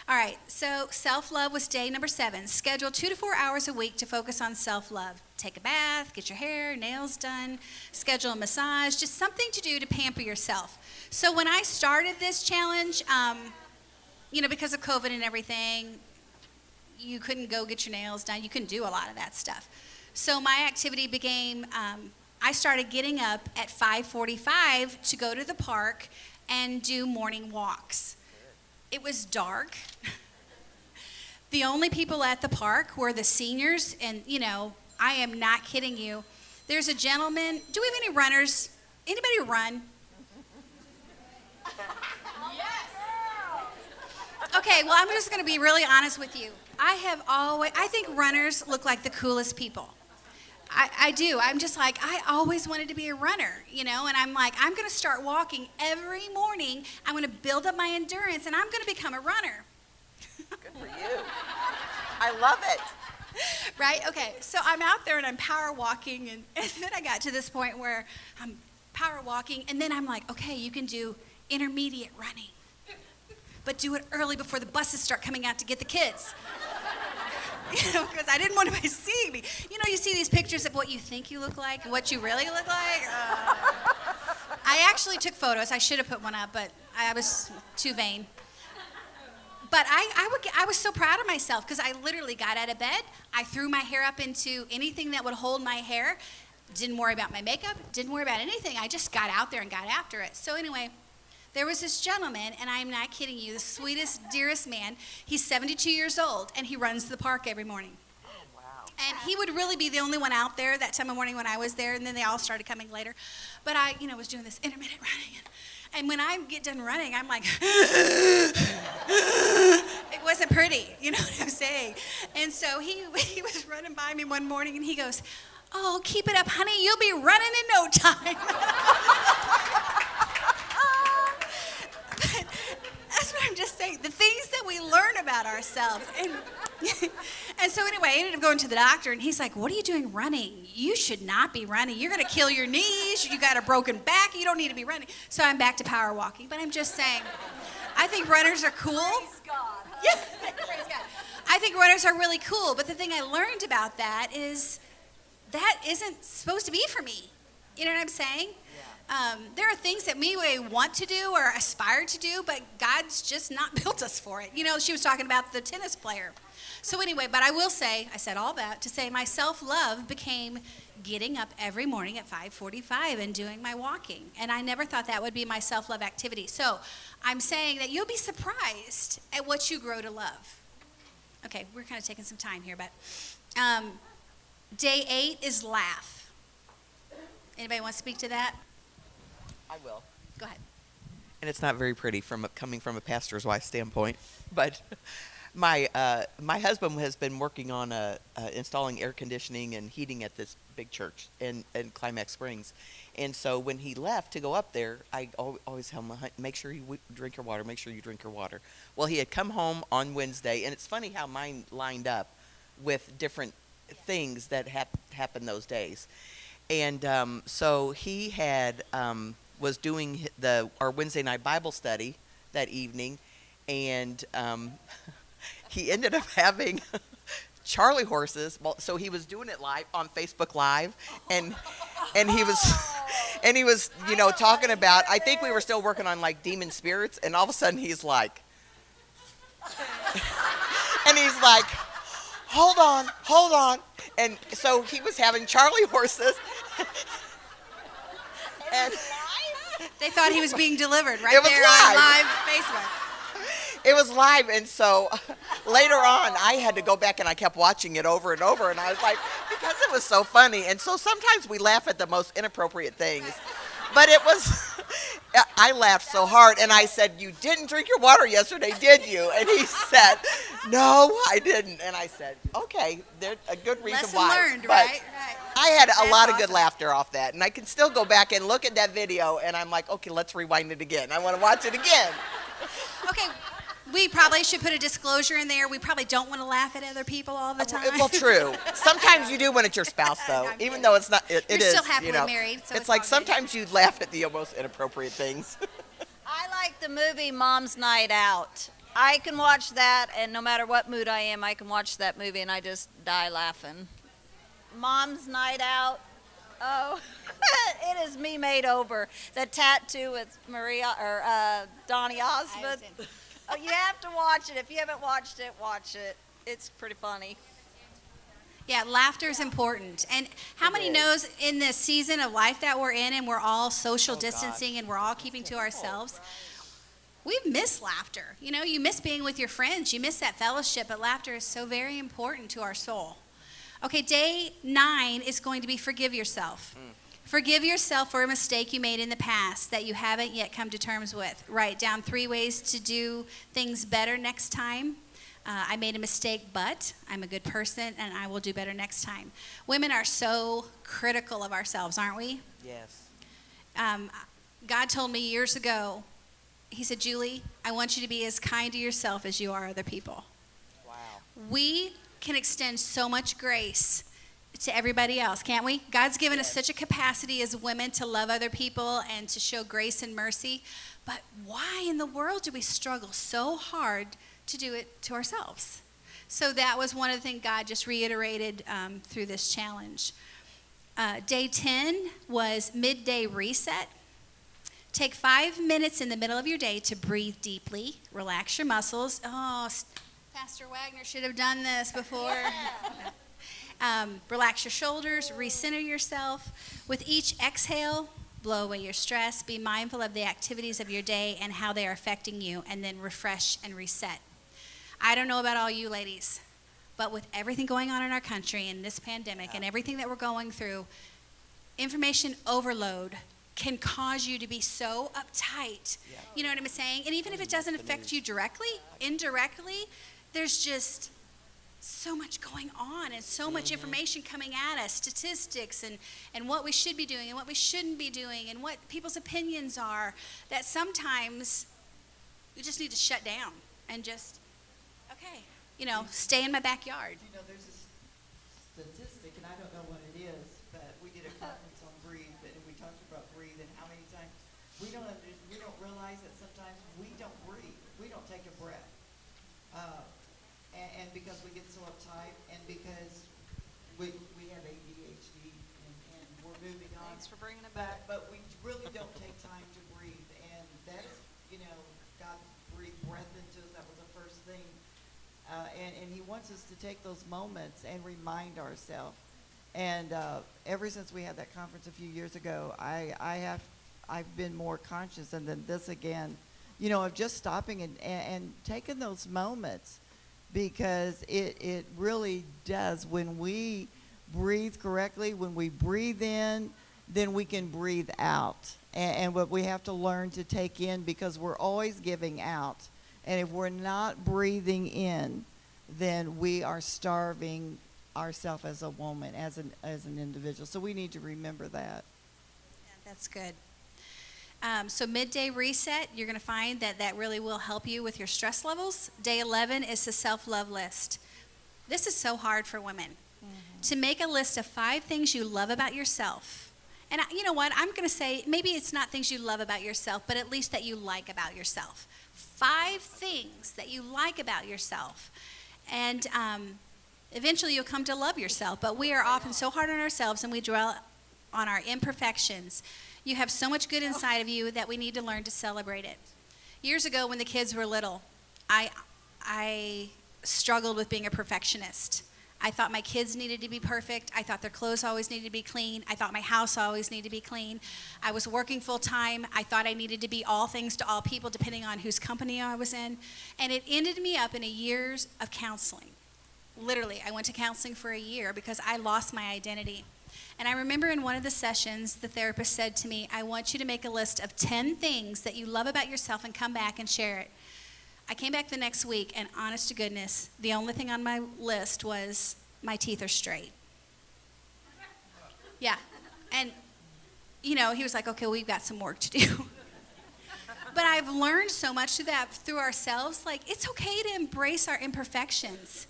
All right, so self-love was day number 7. Schedule 2 to 4 hours a week to focus on self-love. Take a bath, get your hair, nails done, schedule a massage, just something to do to pamper yourself. So when I started this challenge, because of COVID and everything, you couldn't go get your nails done. You couldn't do a lot of that stuff. So my activity became, I started getting up at 5:45 to go to the park and do morning walks. It was dark. The only people at the park were the seniors, and, I am not kidding you. There's a gentleman. Do we have any runners? Anybody run? Yes. Okay, well, I'm just going to be really honest with you. I think runners look like the coolest people. I do. I'm just like, I always wanted to be a runner, and I'm like, I'm going to start walking every morning. I'm going to build up my endurance, and I'm going to become a runner. Good for you. I love it. Right? Okay, so I'm out there and I'm power walking, and then I got to this point where I'm power walking, and then I'm like, okay, you can do intermediate running, but do it early before the buses start coming out to get the kids. Because I didn't want anybody seeing me. You see these pictures of what you think you look like and what you really look like. I actually took photos. I should have put one up, but I was too vain. But I was so proud of myself because I literally got out of bed. I threw my hair up into anything that would hold my hair. Didn't worry about my makeup. Didn't worry about anything. I just got out there and got after it. So anyway, there was this gentleman, and I'm not kidding you, the sweetest, dearest man. He's 72 years old, and he runs the park every morning. And he would really be the only one out there that time of morning when I was there, and then they all started coming later. But I, was doing this intermittent running. And when I get done running, I'm like, it wasn't pretty, you know what I'm saying? And so he was running by me one morning, and he goes, "Oh, keep it up, honey. You'll be running in no time." But that's what I'm just saying. The things that we learn about ourselves. And so anyway, I ended up going to the doctor, and he's like, "What are you doing running? You should not be running. You're going to kill your knees. You got a broken back. You don't need to be running." So I'm back to power walking. But I'm just saying, I think runners are cool. Praise God. Yeah, praise God. I think runners are really cool. But the thing I learned about that is that isn't supposed to be for me. You know what I'm saying? There are things that we may want to do or aspire to do, but God's just not built us for it. She was talking about the tennis player. So anyway, but I will say, I said all that to say my self-love became getting up every morning at 5:45 and doing my walking. And I never thought that would be my self-love activity. So I'm saying that you'll be surprised at what you grow to love. Okay, we're kind of taking some time here, but day 8 is laugh. Anybody want to speak to that? I will. Go ahead. And it's not very pretty coming from a pastor's wife standpoint, but my husband has been working on installing air conditioning and heating at this big church in Climax Springs, and so when he left to go up there, I always tell him, "Make sure you drink your water. Make sure you drink your water." Well, he had come home on Wednesday, and it's funny how mine lined up with different things that happened those days, and so he had was doing our Wednesday night Bible study that evening, and he ended up having Charlie horses. Well, so he was doing it live on Facebook Live, and he was talking about. I think we were still working on like demon spirits, and all of a sudden he's like, hold on, and so he was having Charlie horses, and They thought he was being delivered right It was there live. on live Facebook. it was live, and so later on I had to go back and I kept watching it over and over, and I was like, because it was so funny. And so sometimes we laugh at the most inappropriate things, but I laughed so hard, and I said, "You didn't drink your water yesterday, did you?" And he said, "No, I didn't." And I said, "Okay, there's a good reason Lesson why." learned, But right? I had a That's lot of good awesome. laughter off that, and I can still go back and look at that video, and I'm like, okay, let's rewind it again. I want to watch it again. Okay, we probably should put a disclosure in there. We probably don't want to laugh at other people all the time. Well, true. Sometimes you do when it's your spouse, though, I'm even kidding. though it's not. It You're is. still happily you know. married, so it's it's like all good. sometimes you laugh at the most inappropriate things. I like the movie Mom's Night Out. I can watch that, and no matter what mood I am, I can watch that movie, and I just die laughing. Mom's Night Out. Oh, it is me made over. The tattoo with Maria or Donny Osmond. Oh, you have to watch it. If you haven't watched it, watch it. It's pretty funny. Yeah, laughter is important. And how many knows in this season of life that we're in, and we're all social distancing, and we're all keeping to ourselves, we miss laughter. You miss being with your friends. You miss that fellowship, but laughter is so very important to our soul. Okay, day 9 is going to be forgive yourself. Forgive yourself for a mistake you made in the past that you haven't yet come to terms with. Write down 3 ways to do things better next time. I made a mistake, but I'm a good person, and I will do better next time. Women are so critical of ourselves, aren't we? Yes. God told me years ago, he said, "Julie, I want you to be as kind to yourself as you are other people." Wow. We can extend so much grace to everybody else, can't we? God's given us such a capacity as women to love other people and to show grace and mercy. But why in the world do we struggle so hard to do it to ourselves? So that was one of the things God just reiterated through this challenge. Day 10 was midday reset. Take 5 minutes in the middle of your day to breathe deeply, relax your muscles. Oh, Pastor Wagner should have done this before. Relax your shoulders, recenter yourself. With each exhale, blow away your stress. Be mindful of the activities of your day and how they are affecting you, and then refresh and reset. I don't know about all you ladies, but with everything going on in our country and this pandemic and everything that we're going through, information overload can cause you to be so uptight. Yeah. You know what I'm saying? And even if it doesn't affect you directly, indirectly, there's just so much going on and so much information coming at us, statistics and what we should be doing and what we shouldn't be doing and what people's opinions are, that sometimes we just need to shut down and just, okay, stay in my backyard. You know, there's a statistic, and I don't know what it is, but we did a conference on breathe, and we talked about breathe and how many times we don't realize that sometimes we don't breathe, we don't take a breath, and because we get so uptight, and because we have ADHD, and we're moving on. Thanks for bringing it But back. we really don't take time to breathe, and that is, God breathed breath into us. That was the first thing. And he wants us to take those moments and remind ourselves. And ever since we had that conference a few years ago, I've been more conscious, and then this again, of just stopping and taking those moments, because it really does. When we breathe correctly, when we breathe in, then we can breathe out. And what we have to learn to take in, because we're always giving out. And if we're not breathing in, then we are starving ourselves as a woman, as an individual. So we need to remember that. Yeah, that's good. So midday reset, you're going to find that really will help you with your stress levels. Day 11 is the self-love list. This is so hard for women. To make a list of 5 things you love about yourself. And you know what? I'm going to say maybe it's not things you love about yourself, but at least that you like about yourself. 5 things that you like about yourself. And eventually you'll come to love yourself. But we are often so hard on ourselves, and we dwell on our imperfections. You have so much good inside of you that we need to learn to celebrate it. Years ago, when the kids were little, I struggled with being a perfectionist. I thought my kids needed to be perfect. I thought their clothes always needed to be clean. I thought my house always needed to be clean. I was working full time. I thought I needed to be all things to all people, depending on whose company I was in. And it ended me up in a years of counseling. Literally, I went to counseling for a year because I lost my identity. And I remember in one of the sessions, the therapist said to me, I want you to make a list of 10 things that you love about yourself and come back and share it. I came back the next week, and honest to goodness, the only thing on my list was my teeth are straight. Yeah. And, he was like, okay, we've got some work to do. But I've learned so much through ourselves. Like, it's okay to embrace our imperfections.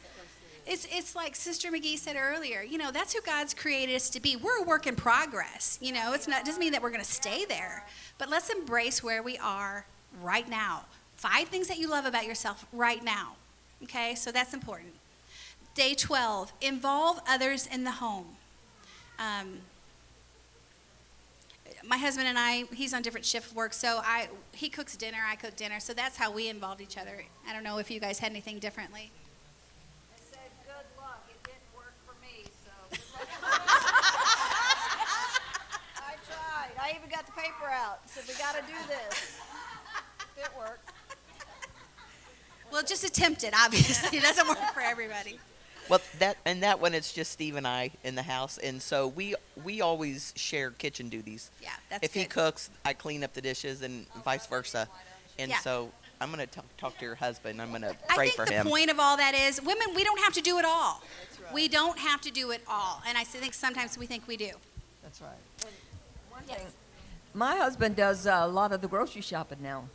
It's like Sister McGee said earlier, that's who God's created us to be. We're a work in progress. It doesn't mean that we're going to stay there. But let's embrace where we are right now. 5 things that you love about yourself right now. Okay, so that's important. Day 12, involve others in the home. My husband and I, he's on different shift work, so he cooks dinner, I cook dinner, so that's how we involved each other. I don't know if you guys had anything differently. I said, good luck. It didn't work for me, so good luck. I tried. I even got the paper out. Said, we got to do this. It worked. Well, just attempt it, obviously. It doesn't work for everybody. Well, that one, it's just Steve and I in the house, and so we always share kitchen duties. Yeah, that's If he good. cooks, I clean up the dishes, and vice versa. And Yeah. so I'm going to talk to your husband. I'm going to I pray think for the him. point of all that is, women, we don't have to do it all. We don't have to do it all. And I think sometimes we think we do. That's right. One thing, my husband does a lot of the grocery shopping now.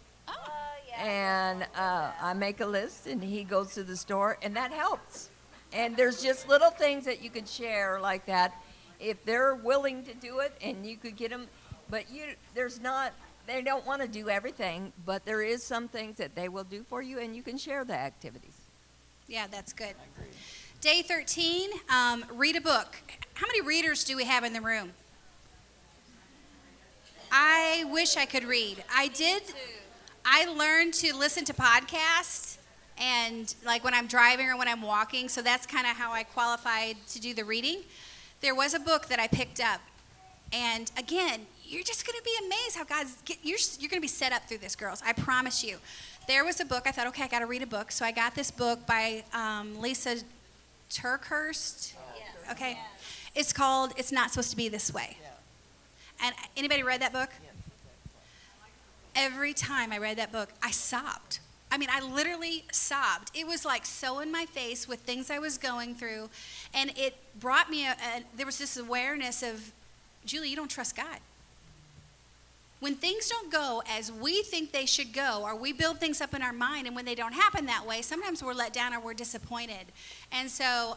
And I make a list, and he goes to the store, and that helps. And there's just little things that you can share like that, if they're willing to do it, and you could get them. But they don't want to do everything, but there is some things that they will do for you, and you can share the activities. Yeah, that's good. Day 13, read a book. How many readers do we have in the room? I wish I could read. I did. I learned to listen to podcasts, and like when I'm driving or when I'm walking, so that's kind of how I qualified to do the reading. There was a book that I picked up, and again, you're just going to be amazed how you're going to be set up through this, girls. I promise you. There was a book. I thought, okay, I got to read a book. So I got this book by Lisa Turkhurst. Yes. Okay. It's called It's Not Supposed to Be This Way. And anybody read that book? Every time I read that book, I sobbed. I mean, I literally sobbed. It was like so in my face with things I was going through. And it brought me, there was this awareness of, Julie, you don't trust God. When things don't go as we think they should go, or we build things up in our mind, and when they don't happen that way, sometimes we're let down or we're disappointed. And so,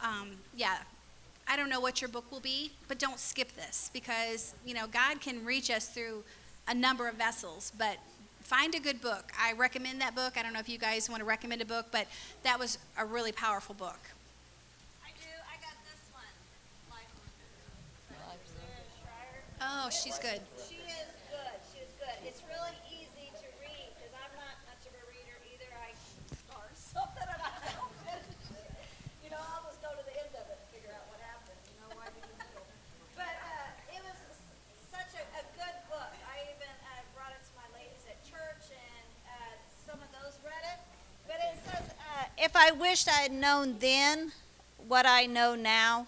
I don't know what your book will be, but don't skip this, because, God can reach us through a number of vessels, but find a good book. I recommend that book. I don't know if you guys want to recommend a book, but that was a really powerful book. I do. I got this one. Oh, she's good. She is good. She is good. It's really easy to read because I'm not much of a reader either. I start something and I don't finish it. I'll just go to the end of it and figure out what happened. Why did you go? But it was such a good book. I even brought it to my ladies at church, and some of those read it. But it says, if I wished I had known then what I know now.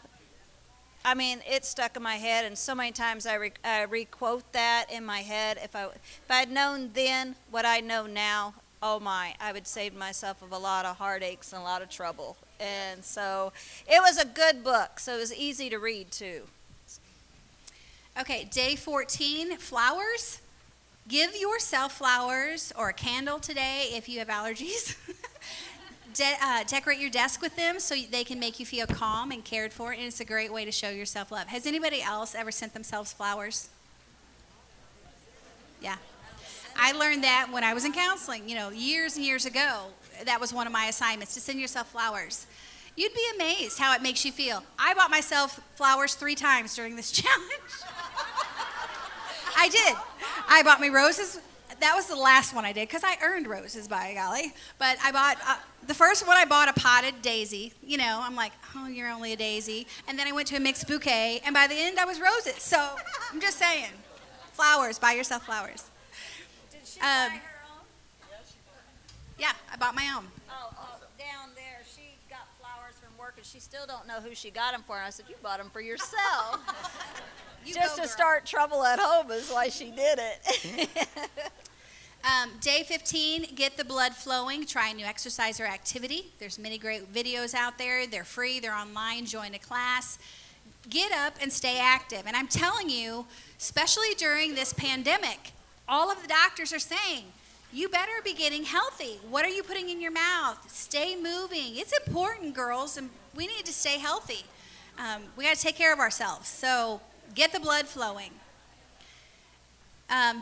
I mean, it stuck in my head, and so many times I re-quote that in my head. If I had known then what I know now, oh my, I would save myself of a lot of heartaches and a lot of trouble. And so it was a good book, so it was easy to read too. Okay, day 14, flowers. Give yourself flowers or a candle today if you have allergies. Decorate your desk with them so they can make you feel calm and cared for, and it's a great way to show yourself love. Has anybody else ever sent themselves flowers? Yeah. I learned that when I was in counseling, years and years ago. That was one of my assignments, to send yourself flowers. You'd be amazed how it makes you feel. I bought myself flowers 3 times during this challenge. I did. I bought me roses. That was the last one I did because I earned roses, by golly. But I bought, the first one I bought a potted daisy. I'm like, oh, you're only a daisy. And then I went to a mixed bouquet, and by the end I was roses. So I'm just saying, flowers, buy yourself flowers. Did she buy her own? Yeah, I bought my own. Oh, down there, she got flowers from work, and she still don't know who she got them for. And I said, you bought them for yourself. Just to start trouble at home is why she did it. Day 15, get the blood flowing. Try a new exercise or activity. There's many great videos out there. They're free. They're online. Join a class. Get up and stay active. And I'm telling you, especially during this pandemic, all of the doctors are saying, you better be getting healthy. What are you putting in your mouth? Stay moving. It's important, girls, and we need to stay healthy. We got to take care of ourselves. So get the blood flowing.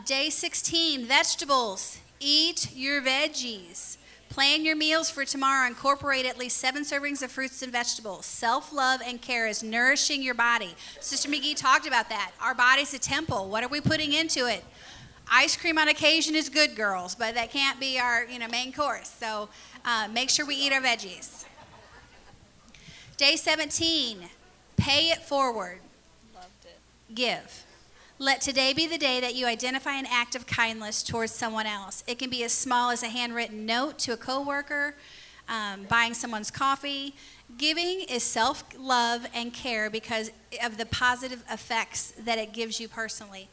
Day 16, vegetables. Eat your veggies. Plan your meals for tomorrow. Incorporate at least 7 servings of fruits and vegetables. Self-love and care is nourishing your body. Sister McGee talked about that. Our body's a temple. What are we putting into it? Ice cream on occasion is good, girls, but that can't be our main course. So make sure we eat our veggies. Day 17, pay it forward. Loved it. Give. Let today be the day that you identify an act of kindness towards someone else. It can be as small as a handwritten note to a coworker, buying someone's coffee. Giving is self-love and care because of the positive effects that it gives you personally.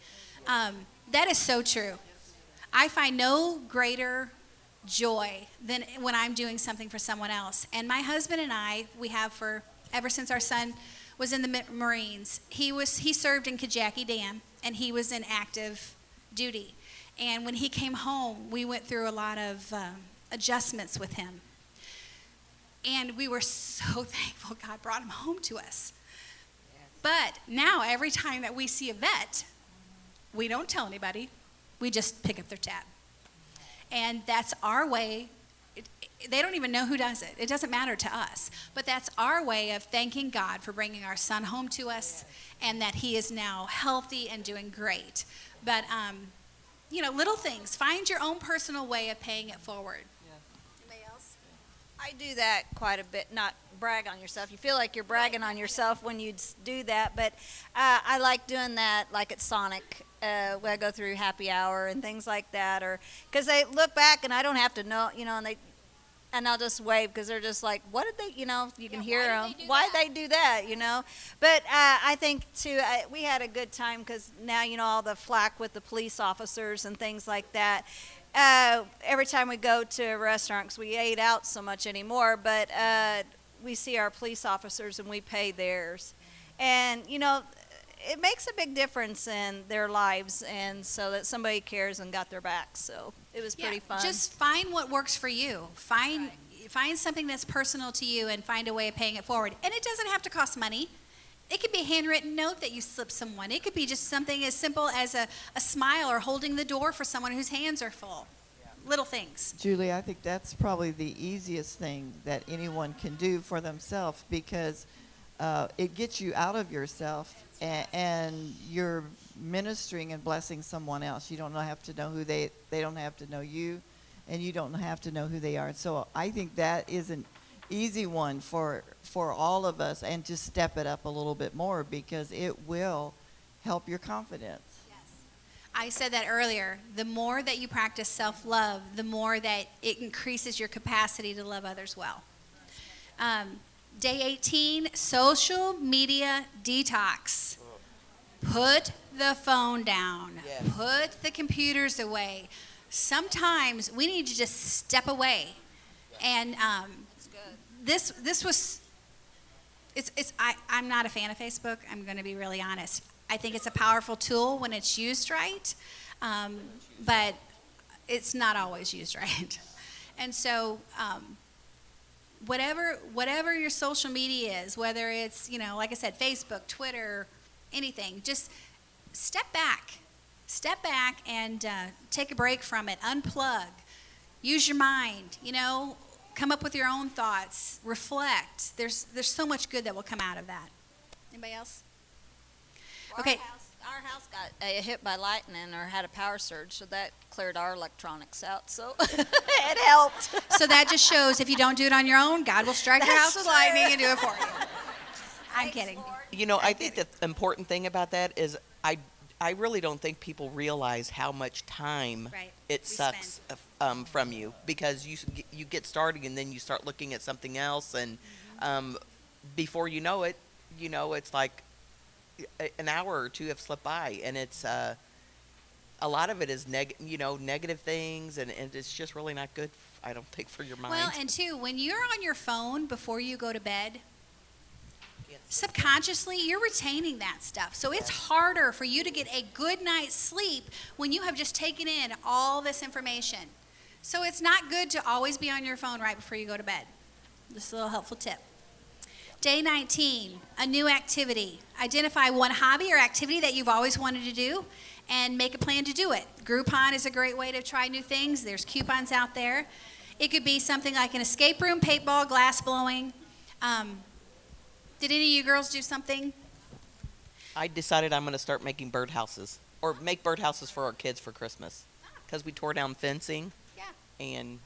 That is so true. I find no greater joy than when I'm doing something for someone else. And my husband and I, we have ever since our son was in the Marines. He served in Kajaki Dam, and he was in active duty. And when he came home, we went through a lot of adjustments with him. And we were so thankful God brought him home to us. But now every time that we see a vet, we don't tell anybody. We just pick up their tab. And that's our way they don't even know who does it. It doesn't matter to us. But that's our way of thanking God for bringing our son home to us and that he is now healthy and doing great. But, little things. Find your own personal way of paying it forward. Anybody else? I do that quite a bit, not brag on yourself. You feel like you're bragging on yourself when you do that, but I like doing that like at Sonic when I go through happy hour and things like that, or because they look back and I don't have to know, and I'll just wave because they're just like, what did they, you can hear them. Why did they do that, But I think, too, we had a good time because now, all the flack with the police officers and things like that. Every time we go to a restaurant, because we ate out so much anymore, but we see our police officers and we pay theirs. And, it makes a big difference in their lives, and so that somebody cares and got their back. So it was pretty fun. Just find what works for you. Find something that's personal to you and find a way of paying it forward. And it doesn't have to cost money. It could be a handwritten note that you slip someone. It could be just something as simple as a smile or holding the door for someone whose hands are full. Little things. Julie, I think that's probably the easiest thing that anyone can do for themselves because it gets you out of yourself and you're ministering and blessing someone else. You don't have to know who they don't have to know you, and you don't have to know who they are. So I think that is an easy one for all of us, and just step it up a little bit more because it will help your confidence. I said that earlier. The more that you practice self-love, the more that it increases your capacity to love others well. Day 18, social media detox. Put the phone down. Yes. Put the computers away. Sometimes we need to just step away. And this was, I'm not a fan of Facebook. I'm going to be really honest. I think it's a powerful tool when it's used right, but it's not always used right. And so whatever your social media is, whether it's, like I said, Facebook, Twitter, anything, just step back and take a break from it, unplug, use your mind, come up with your own thoughts, reflect. There's so much good that will come out of that. Anybody else? Okay. Our house got hit by lightning or had a power surge, so that cleared our electronics out. So it helped. So that just shows if you don't do it on your own, God will strike your house with lightning and do it for you. I'm kidding. I think the important thing about that is I really don't think people realize how much time it sucks from you, because you get started and then you start looking at something else, and before you know it, it's like an hour or two have slipped by, and it's a lot of it is negative things, and it's just really not good, I don't think, for your mind. Well, and two, when you're on your phone before you go to bed, subconsciously you're retaining that stuff. So it's harder for you to get a good night's sleep when you have just taken in all this information. So it's not good to always be on your phone right before you go to bed. Just a little helpful tip. Day 19, a new activity. Identify one hobby or activity that you've always wanted to do and make a plan to do it. Groupon is a great way to try new things. There's coupons out there. It could be something like an escape room, paintball, glass blowing. Did any of you girls do something? I decided I'm going to start making birdhouses, or make birdhouses for our kids for Christmas, because we tore down fencing. Yeah. And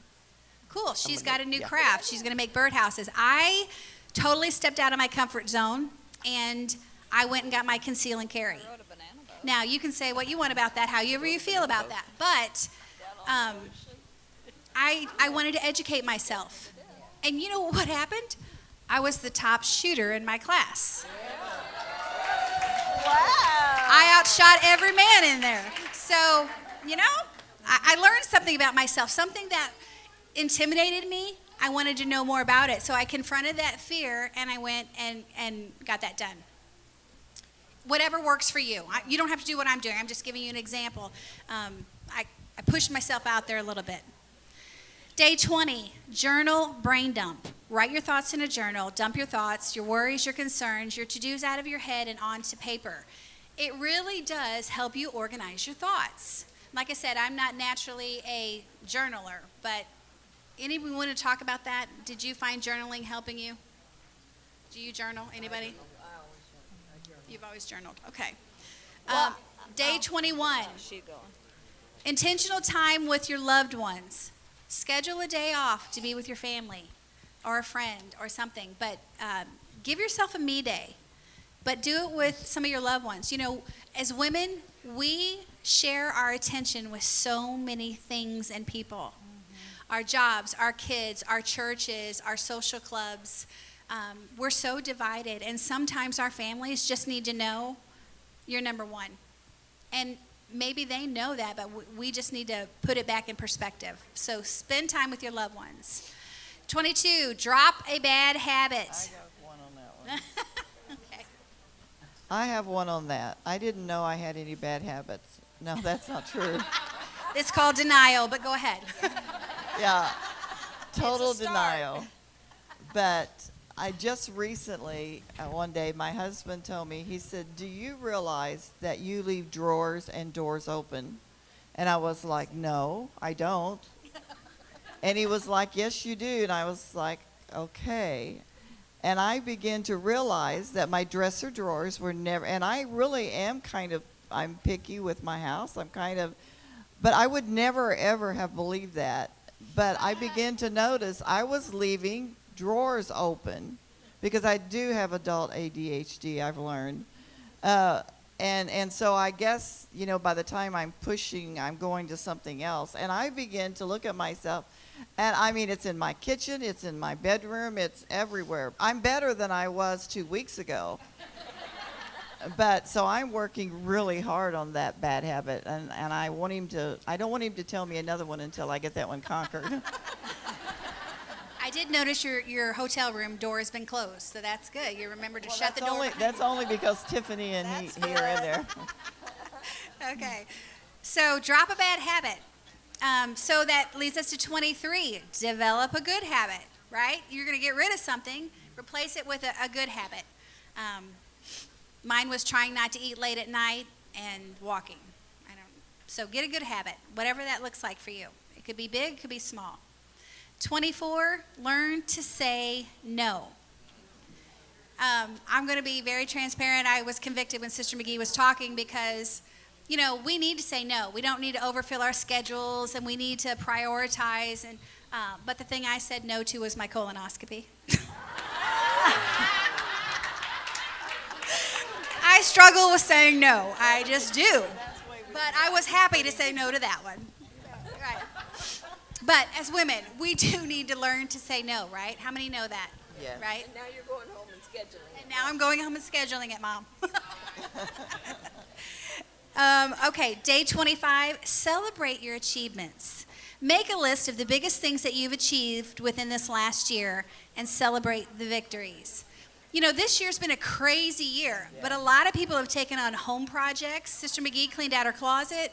cool. She's got a new craft. She's going to make birdhouses. I totally stepped out of my comfort zone, and I went and got my conceal and carry. Now, you can say what you want about that, however you feel about that, but I wanted to educate myself. And you know what happened? I was the top shooter in my class. Wow. I outshot every man in there. So, I learned something about myself, something that intimidated me. I wanted to know more about it. So I confronted that fear, and I went and got that done. Whatever works for you. You don't have to do what I'm doing. I'm just giving you an example. I pushed myself out there a little bit. Day 20, journal, brain dump. Write your thoughts in a journal. Dump your thoughts, your worries, your concerns, your to-dos out of your head and onto paper. It really does help you organize your thoughts. Like I said, I'm not naturally a journaler, but Anybody want to talk about that? Did you find journaling helping you? Do you journal? Anybody? You've always journaled. Okay. Day 21. Intentional time with your loved ones. Schedule a day off to be with your family or a friend or something. But give yourself a me day. But do it with some of your loved ones. You know, as women, we share our attention with so many things and people. Our jobs, our kids, our churches, our social clubs. We're so divided. And sometimes our families just need to know you're number one. And maybe they know that, but we just need to put it back in perspective. So spend time with your loved ones. 22, drop a bad habit. I got one on that one. Okay. I have one on that. I didn't know I had any bad habits. No, that's not true. It's called denial, but go ahead. Yeah, total denial. But I just recently, one day, my husband told me, he said, do you realize that you leave drawers and doors open? And I was like, no, I don't. And he was like, yes, you do. And I was like, okay. And I began to realize that my dresser drawers were never, and I really am I'm picky with my house. But I would never, ever have believed that. But I began to notice I was leaving drawers open because I do have adult ADHD, I've learned. And so I guess, by the time I'm pushing, I'm going to something else. And I begin to look at myself, and I mean, it's in my kitchen, it's in my bedroom, it's everywhere. I'm better than I was 2 weeks ago. But so I'm working really hard on that bad habit, and I don't want him to tell me another one until I get that one conquered. I did notice your hotel room door has been closed, so that's good. You remember to shut the door. That's only because Tiffany and he are in there. Okay. So drop a bad habit. So that leads us to 23. Develop a good habit, right? You're going to get rid of something, replace it with a good habit. Mine was trying not to eat late at night and walking. So get a good habit, whatever that looks like for you. It could be big, it could be small. 24, learn to say no. I'm going to be very transparent. I was convicted when Sister McGee was talking because, we need to say no. We don't need to overfill our schedules, and we need to prioritize. But the thing I said no to was my colonoscopy. I struggle with saying no. I just do. But I was happy to say no to that one. Right. But as women, we do need to learn to say no, right? How many know that? Yes. Right? And now you're going home and scheduling. And now I'm going home and scheduling it, Mom. Okay, day 25, celebrate your achievements. Make a list of the biggest things that you've achieved within this last year and celebrate the victories. This year's been a crazy year, but a lot of people have taken on home projects. Sister McGee cleaned out her closet.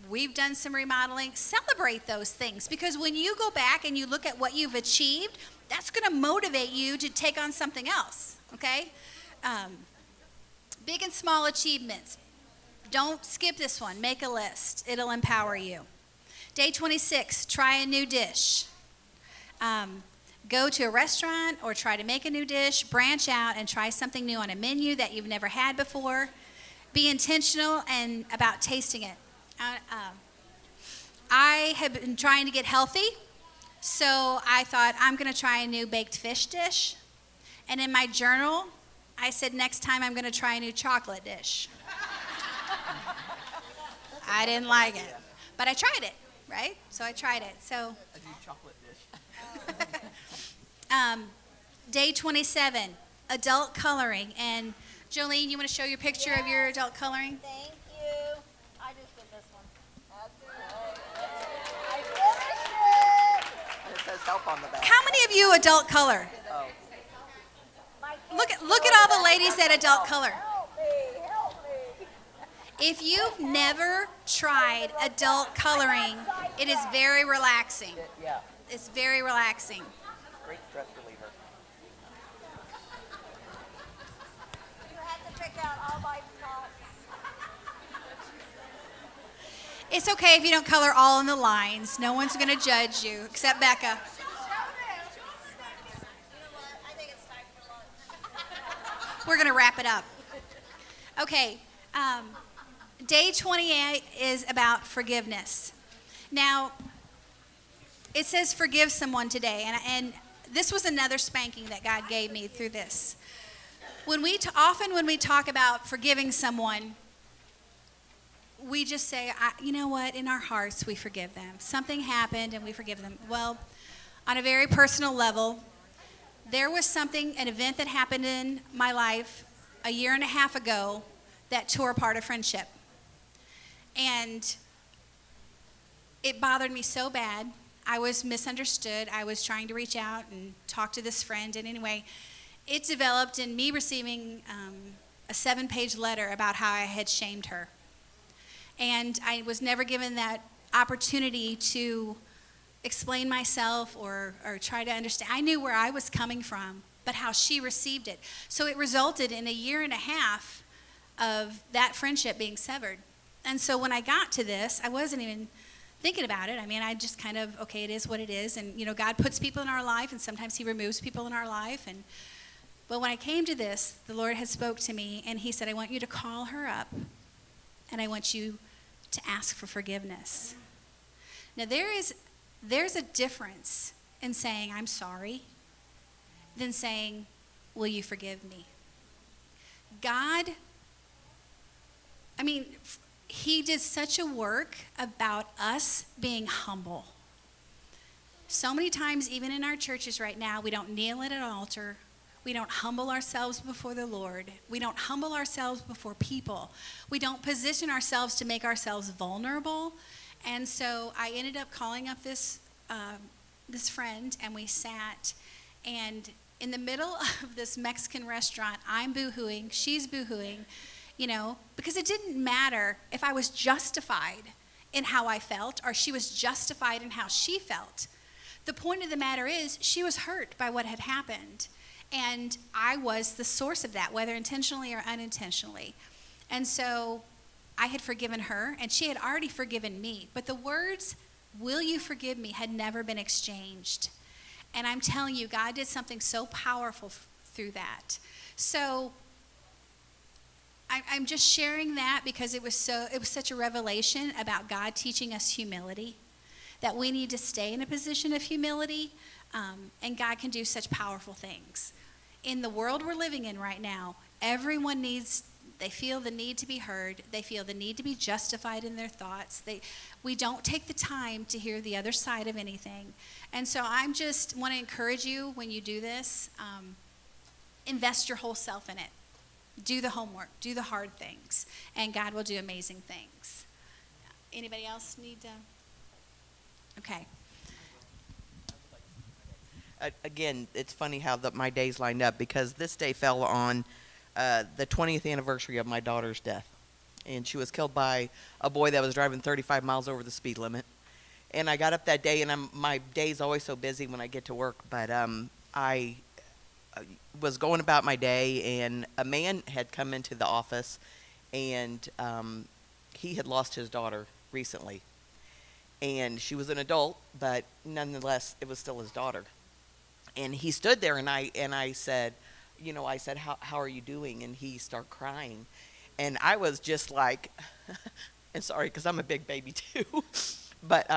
We've done some remodeling. Celebrate those things, because when you go back and you look at what you've achieved, that's going to motivate you to take on something else, okay? Big and small achievements. Don't skip this one. Make a list. It'll empower you. Day 26, try a new dish. Go to a restaurant or try to make a new dish. Branch out and try something new on a menu that you've never had before. Be intentional and about tasting it. I have been trying to get healthy, so I thought I'm going to try a new baked fish dish. And in my journal, I said next time I'm going to try a new chocolate dish. I didn't like it, but I tried it, right? So I tried it. So A new chocolate dish. Day 27, adult coloring. And Jolene, you want to show your picture of your adult coloring? Thank you. I just did this one. I finished it. And it says help on the back. How many of you adult color? Oh. Look at all the ladies that adult color. Help me. If you've never tried adult coloring, it is very relaxing. Yeah. It's very relaxing. Great stress reliever. You have to pick out all my thoughts. It's okay if you don't color all in the lines. No one's going to judge you except Becca. We're going to wrap it up. Okay. Day 28 is about forgiveness. Now, it says forgive someone today, and this was another spanking that God gave me through this. When we talk about forgiving someone, we just say, you know what, in our hearts we forgive them. Something happened and we forgive them. Well, on a very personal level, there was an event that happened in my life a year and a half ago that tore apart a friendship. And it bothered me so bad. I was misunderstood. I was trying to reach out and talk to this friend. And anyway, it developed in me receiving a 7-page letter about how I had shamed her. And I was never given that opportunity to explain myself or try to understand. I knew where I was coming from, but how she received it. So it resulted in a year and a half of that friendship being severed. And so when I got to this, I wasn't even thinking about it. I mean, I just kind of, okay, it is what it is. And, God puts people in our life, and sometimes he removes people in our life. But when I came to this, the Lord had spoke to me, and he said, I want you to call her up, and I want you to ask for forgiveness. Now, there's a difference in saying, I'm sorry, than saying, will you forgive me? God, he did such a work about us being humble. So many times, even in our churches right now, we don't kneel at an altar. We don't humble ourselves before the Lord. We don't humble ourselves before people. We don't position ourselves to make ourselves vulnerable. And so I ended up calling up this friend, and we sat. And in the middle of this Mexican restaurant, I'm boo-hooing, she's boo-hooing, because it didn't matter if I was justified in how I felt or she was justified in how she felt. The point of the matter is she was hurt by what had happened. And I was the source of that, whether intentionally or unintentionally. And so I had forgiven her, and she had already forgiven me. But the words, will you forgive me, had never been exchanged. And I'm telling you, God did something so powerful through that. So I'm just sharing that because it was such a revelation about God teaching us humility, that we need to stay in a position of humility, and God can do such powerful things. In the world we're living in right now, everyone they feel the need to be heard. They feel the need to be justified in their thoughts. We don't take the time to hear the other side of anything. And so I just want to encourage you when you do this, invest your whole self in it. Do the homework. Do the hard things. And God will do amazing things. Anybody else need to? Okay. Again, it's funny how my days lined up because this day fell on the 20th anniversary of my daughter's death. And she was killed by a boy that was driving 35 miles over the speed limit. And I got up that day, and my day's always so busy when I get to work, but I was going about my day, and a man had come into the office, and he had lost his daughter recently. And she was an adult, but nonetheless, it was still his daughter. And he stood there, and I said, how are you doing? And he started crying. And I was just like, and sorry, because I'm a big baby too. But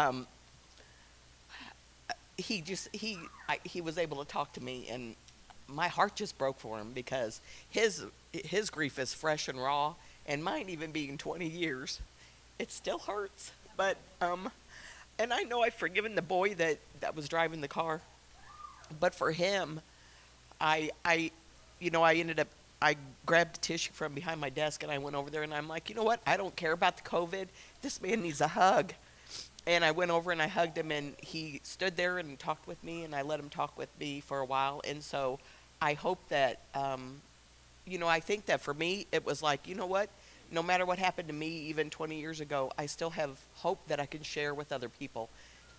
he was able to talk to me, and my heart just broke for him because his grief is fresh and raw, and mine even being 20 years, it still hurts. But and I know I've forgiven the boy that was driving the car, but for him, I grabbed a tissue from behind my desk, and I went over there, and I'm like, you know what? I don't care about the COVID. This man needs a hug. And I went over and I hugged him, and he stood there and talked with me, and I let him talk with me for a while. And so I hope that, I think that for me, it was like, you know what? No matter what happened to me even 20 years ago, I still have hope that I can share with other people.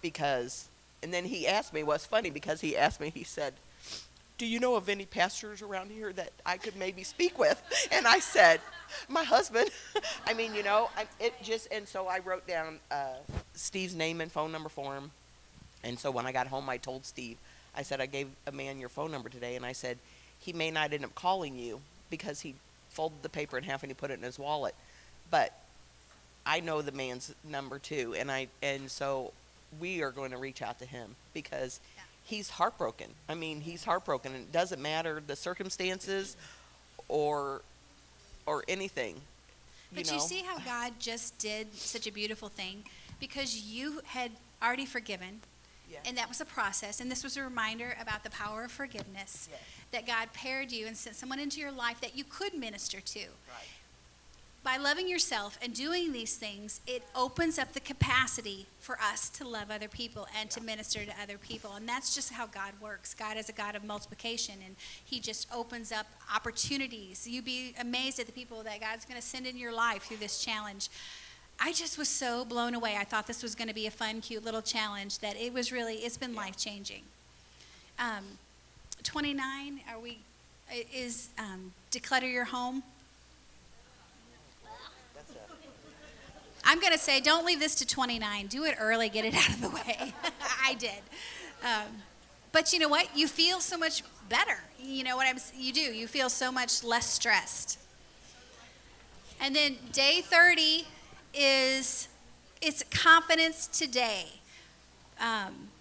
And then he asked me, what's funny, because he asked me, he said, do you know of any pastors around here that I could maybe speak with? And I said, my husband. I mean, and so I wrote down Steve's name and phone number for him. And so when I got home, I told Steve, I said, I gave a man your phone number today, and I said, he may not end up calling you because he folded the paper in half and he put it in his wallet. But I know the man's number too, and so we are going to reach out to him because he's heartbroken. I mean, he's heartbroken, and it doesn't matter the circumstances or anything. But you see how God just did such a beautiful thing because you had already forgiven. Yeah. And that was a process, and this was a reminder about the power of forgiveness, Yes. that God paired you and sent someone into your life that you could minister to. Right. By loving yourself and doing these things, it opens up the capacity for us to love other people and to minister to other people. And that's just how God works. God is a God of multiplication, and he just opens up opportunities. You'd be amazed at the people that God's going to send in your life through this challenge. I just was so blown away. I thought this was going to be a fun, cute little challenge that it's been life-changing. 29, is declutter your home. I'm going to say don't leave this to 29. Do it early, get it out of the way. I did. But you know what? You feel so much better. You know what you do. You feel so much less stressed. And then day 30 it's confidence today.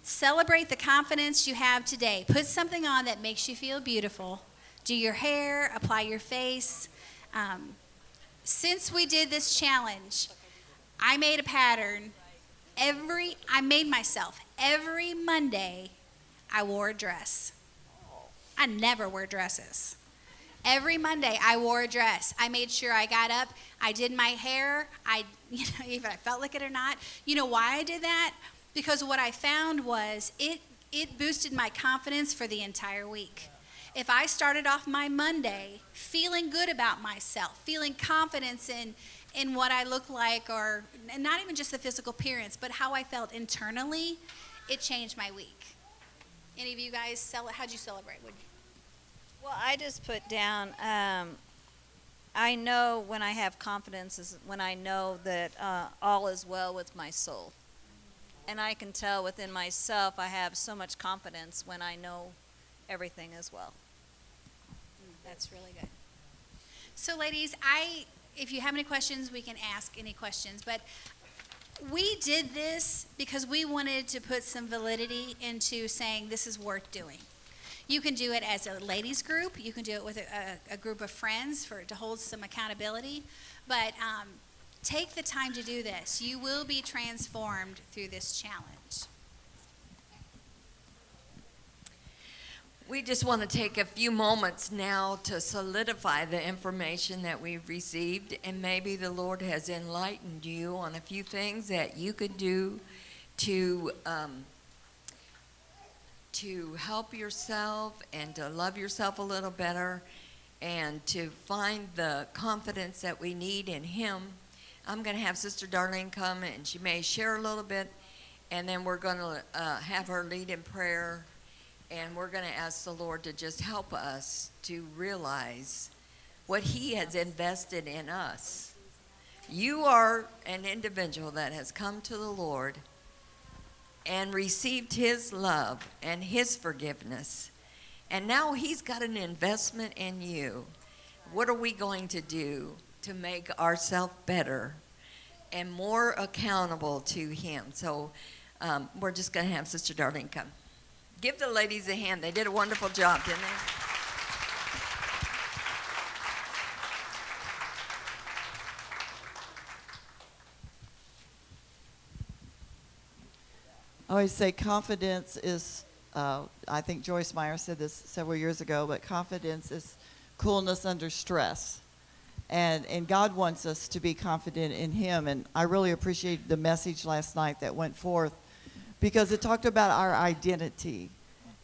Celebrate the confidence you have today. Put something on that makes you feel beautiful. Do your hair, apply your face. Since we did this challenge, I made a pattern. I made myself. Every Monday, I wore a dress. I never wear dresses. Every Monday, I wore a dress. I made sure I got up. I did my hair. Even I felt like it or not. You know why I did that? Because what I found was it boosted my confidence for the entire week. If I started off my Monday feeling good about myself, feeling confidence in what I look like, and not even just the physical appearance, but how I felt internally, it changed my week. Any of you guys, how'd you celebrate? Well, I just put down, I know when I have confidence is when I know that all is well with my soul. And I can tell within myself I have so much confidence when I know everything is well. That's really good. So ladies, if you have any questions, we can ask any questions. But we did this because we wanted to put some validity into saying this is worth doing. You can do it as a ladies group. You can do it with a group of friends to hold some accountability. But take the time to do this. You will be transformed through this challenge. We just want to take a few moments now to solidify the information that we've received, and maybe the Lord has enlightened you on a few things that you could do to help yourself and to love yourself a little better and to find the confidence that we need in Him. I'm going to have Sister Darlene come, and she may share a little bit, and then we're going to have her lead in prayer, and we're going to ask the Lord to just help us to realize what He has invested in us. You are an individual that has come to the Lord and received His love and His forgiveness. And now He's got an investment in you. What are we going to do to make ourselves better and more accountable to Him? So we're just going to have Sister Darlene come. Give the ladies a hand. They did a wonderful job, didn't they? I always say confidence is, I think Joyce Meyer said this several years ago, but confidence is coolness under stress. And God wants us to be confident in Him. And I really appreciated the message last night that went forth because it talked about our identity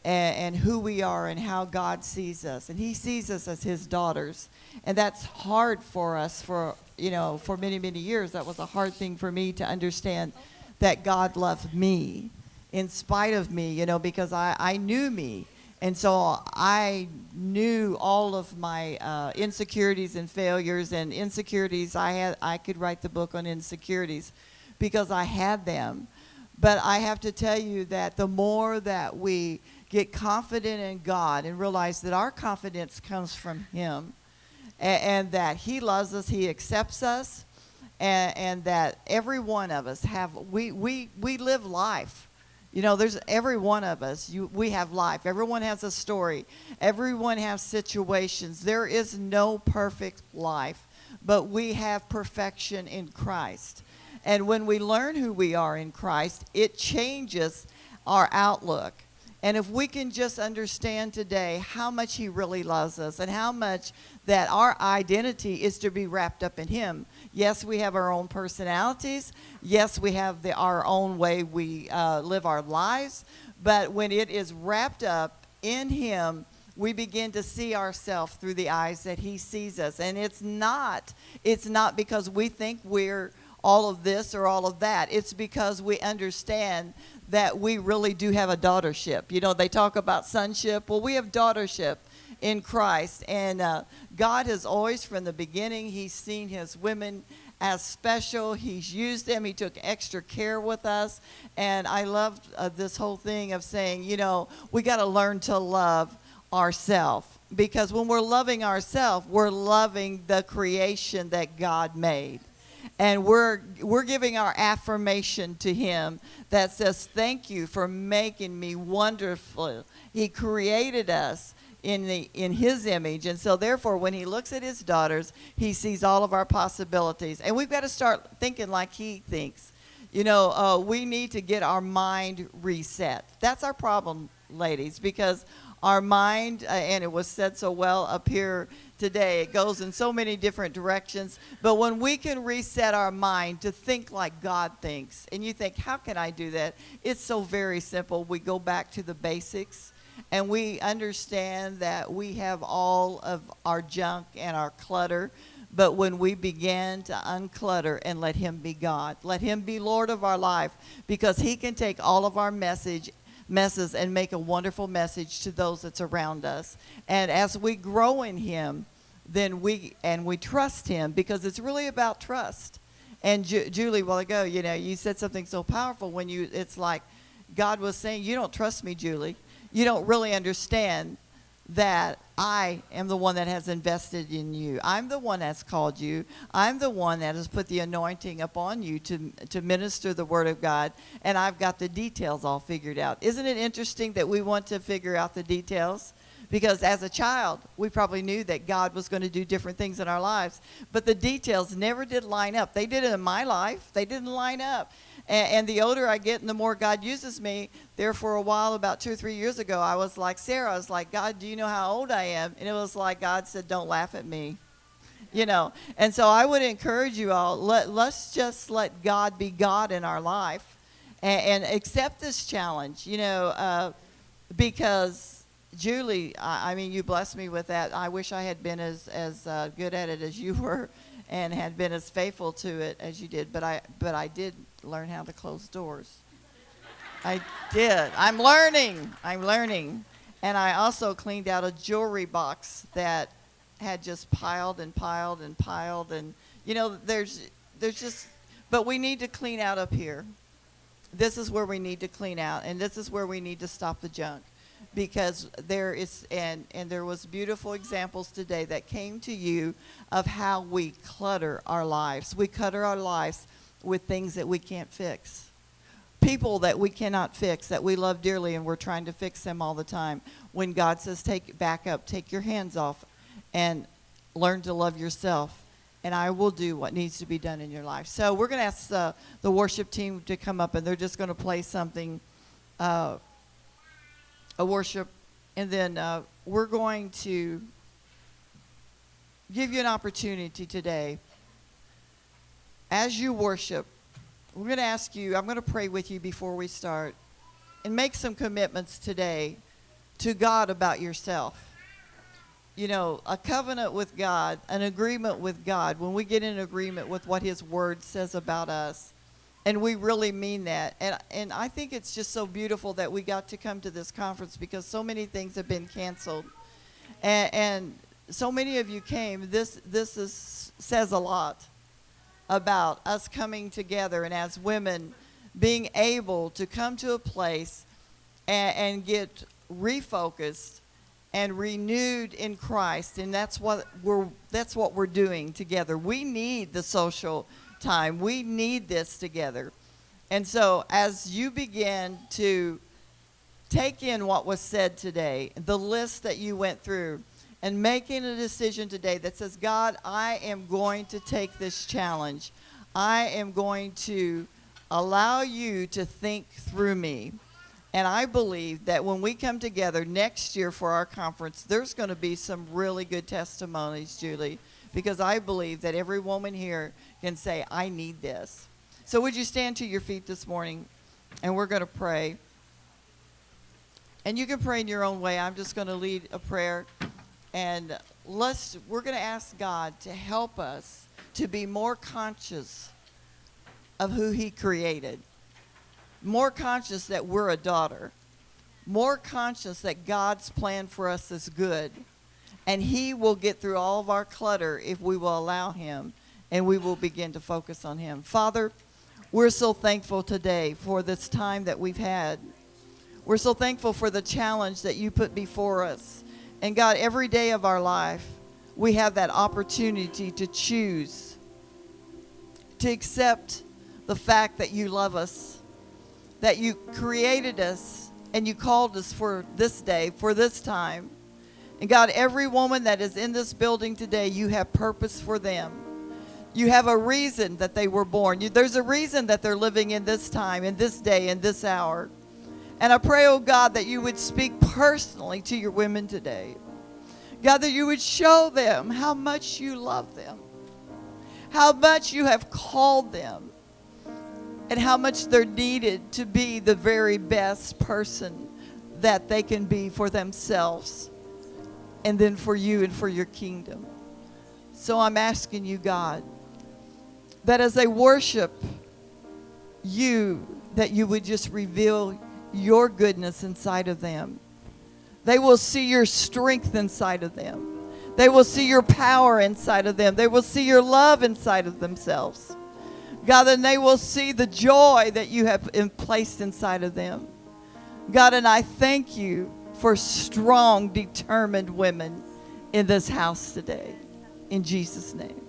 and who we are and how God sees us. And He sees us as His daughters. And that's hard for us for many, many years. That was a hard thing for me to understand, that God loved me in spite of me, because I knew me. And so I knew all of my insecurities and failures and insecurities. I could write the book on insecurities because I had them. But I have to tell you that the more that we get confident in God and realize that our confidence comes from Him, and that He loves us, He accepts us, and that every one of us we live life. You know, there's every one of us, we have life. Everyone has a story. Everyone has situations. There is no perfect life, but we have perfection in Christ. And when we learn who we are in Christ, it changes our outlook. And if we can just understand today how much He really loves us and how much that our identity is to be wrapped up in Him. Yes, we have our own personalities. Yes, we have our own way we live our lives. But when it is wrapped up in Him, we begin to see ourselves through the eyes that He sees us. And it's not because we think we're all of this or all of that. It's because we understand that we really do have a daughtership. You know, they talk about sonship. Well, we have daughtership in Christ. And God has always, from the beginning, He's seen His women as special. He's used them. He took extra care with us. And I love this whole thing of saying, you know, we got to learn to love ourselves. Because when we're loving ourselves, we're loving the creation that God made. And we're giving our affirmation to Him that says, thank you for making me wonderful. He created us in His image. And so therefore, when He looks at His daughters, He sees all of our possibilities. And we've got to start thinking like He thinks. You know, we need to get our mind reset. That's our problem, ladies, because our mind, and it was said so well up here today, it goes in so many different directions. But when we can reset our mind to think like God thinks, and you think, how can I do that? It's so very simple. We go back to the basics, and we understand that we have all of our junk and our clutter. But when we begin to unclutter and let Him be God, let Him be Lord of our life, because He can take all of our messes and make a wonderful message to those that's around us. And as we grow in Him, then we trust Him, because it's really about trust. And Julie, a while ago, you know, you said something so powerful when it's like God was saying, you don't trust me, Julie. You don't really understand that I am the one that has invested in you. I'm the one that's called you. I'm the one that has put the anointing upon you to minister the Word of God, and I've got the details all figured out. Isn't it interesting that we want to figure out the details? Because as a child, we probably knew that God was going to do different things in our lives, but the details never did line up. They did it in my life. They didn't line up. And the older I get and the more God uses me, there for a while, about 2 or 3 years ago, I was like Sarah. I was like, God, do you know how old I am? And it was like God said, don't laugh at me. You know, and so I would encourage you all, let's just let God be God in our life and accept this challenge, you know, because Julie, I mean, you blessed me with that. I wish I had been as good at it as you were and had been as faithful to it as you did, but I did learn how to close doors. I did. I'm learning. And I also cleaned out a jewelry box that had just piled and piled and piled. And, you know, there's just, but we need to clean out up here. This is where we need to clean out. And this is where we need to stop the junk. Because there is, and there was beautiful examples today that came to you of how we clutter our lives. We clutter our lives with things that we can't fix. People that we cannot fix, that we love dearly, and we're trying to fix them all the time. When God says, back up, take your hands off, and learn to love yourself, and I will do what needs to be done in your life. So we're going to ask the worship team to come up, and they're just going to play something, a worship, and then we're going to give you an opportunity today. As you worship, we're going to ask you, I'm going to pray with you before we start, and make some commitments today to God about yourself. You know, a covenant with God, an agreement with God, when we get in agreement with what His Word says about us, And we really mean that. And I think it's just so beautiful that we got to come to this conference because so many things have been canceled. And so many of you came. This says a lot about us coming together and as women being able to come to a place and get refocused and renewed in Christ. And that's what we're doing together. We need the social time. We need this together. And so as you begin to take in what was said today, the list that you went through, and making a decision today that says, God, I am going to take this challenge. I am going to allow you to think through me. And I believe that when we come together next year for our conference, there's going to be some really good testimonies, Julie, because I believe that every woman here can say, I need this. So would you stand to your feet this morning, and we're going to pray. And you can pray in your own way. I'm just going to lead a prayer. And we're going to ask God to help us to be more conscious of who he created. More conscious that we're a daughter. More conscious that God's plan for us is good. And he will get through all of our clutter if we will allow him. And we will begin to focus on him. Father, we're so thankful today for this time that we've had. We're so thankful for the challenge that you put before us. And God, every day of our life, we have that opportunity to choose, to accept the fact that you love us, that you created us, and you called us for this day, for this time. And God, every woman that is in this building today, you have purpose for them. You have a reason that they were born. There's a reason that they're living in this time, in this day, in this hour. And I pray, oh God, that you would speak personally to your women today. God, that you would show them how much you love them, how much you have called them, and how much they're needed to be the very best person that they can be for themselves, and then for you and for your kingdom. So I'm asking you, God, that as they worship you, that you would just reveal your goodness inside of them. They will see your strength inside of them. They will see your power inside of them. They will see your love inside of themselves. God, and they will see the joy that you have placed inside of them. God, and I thank you for strong, determined women in this house today. In Jesus' name.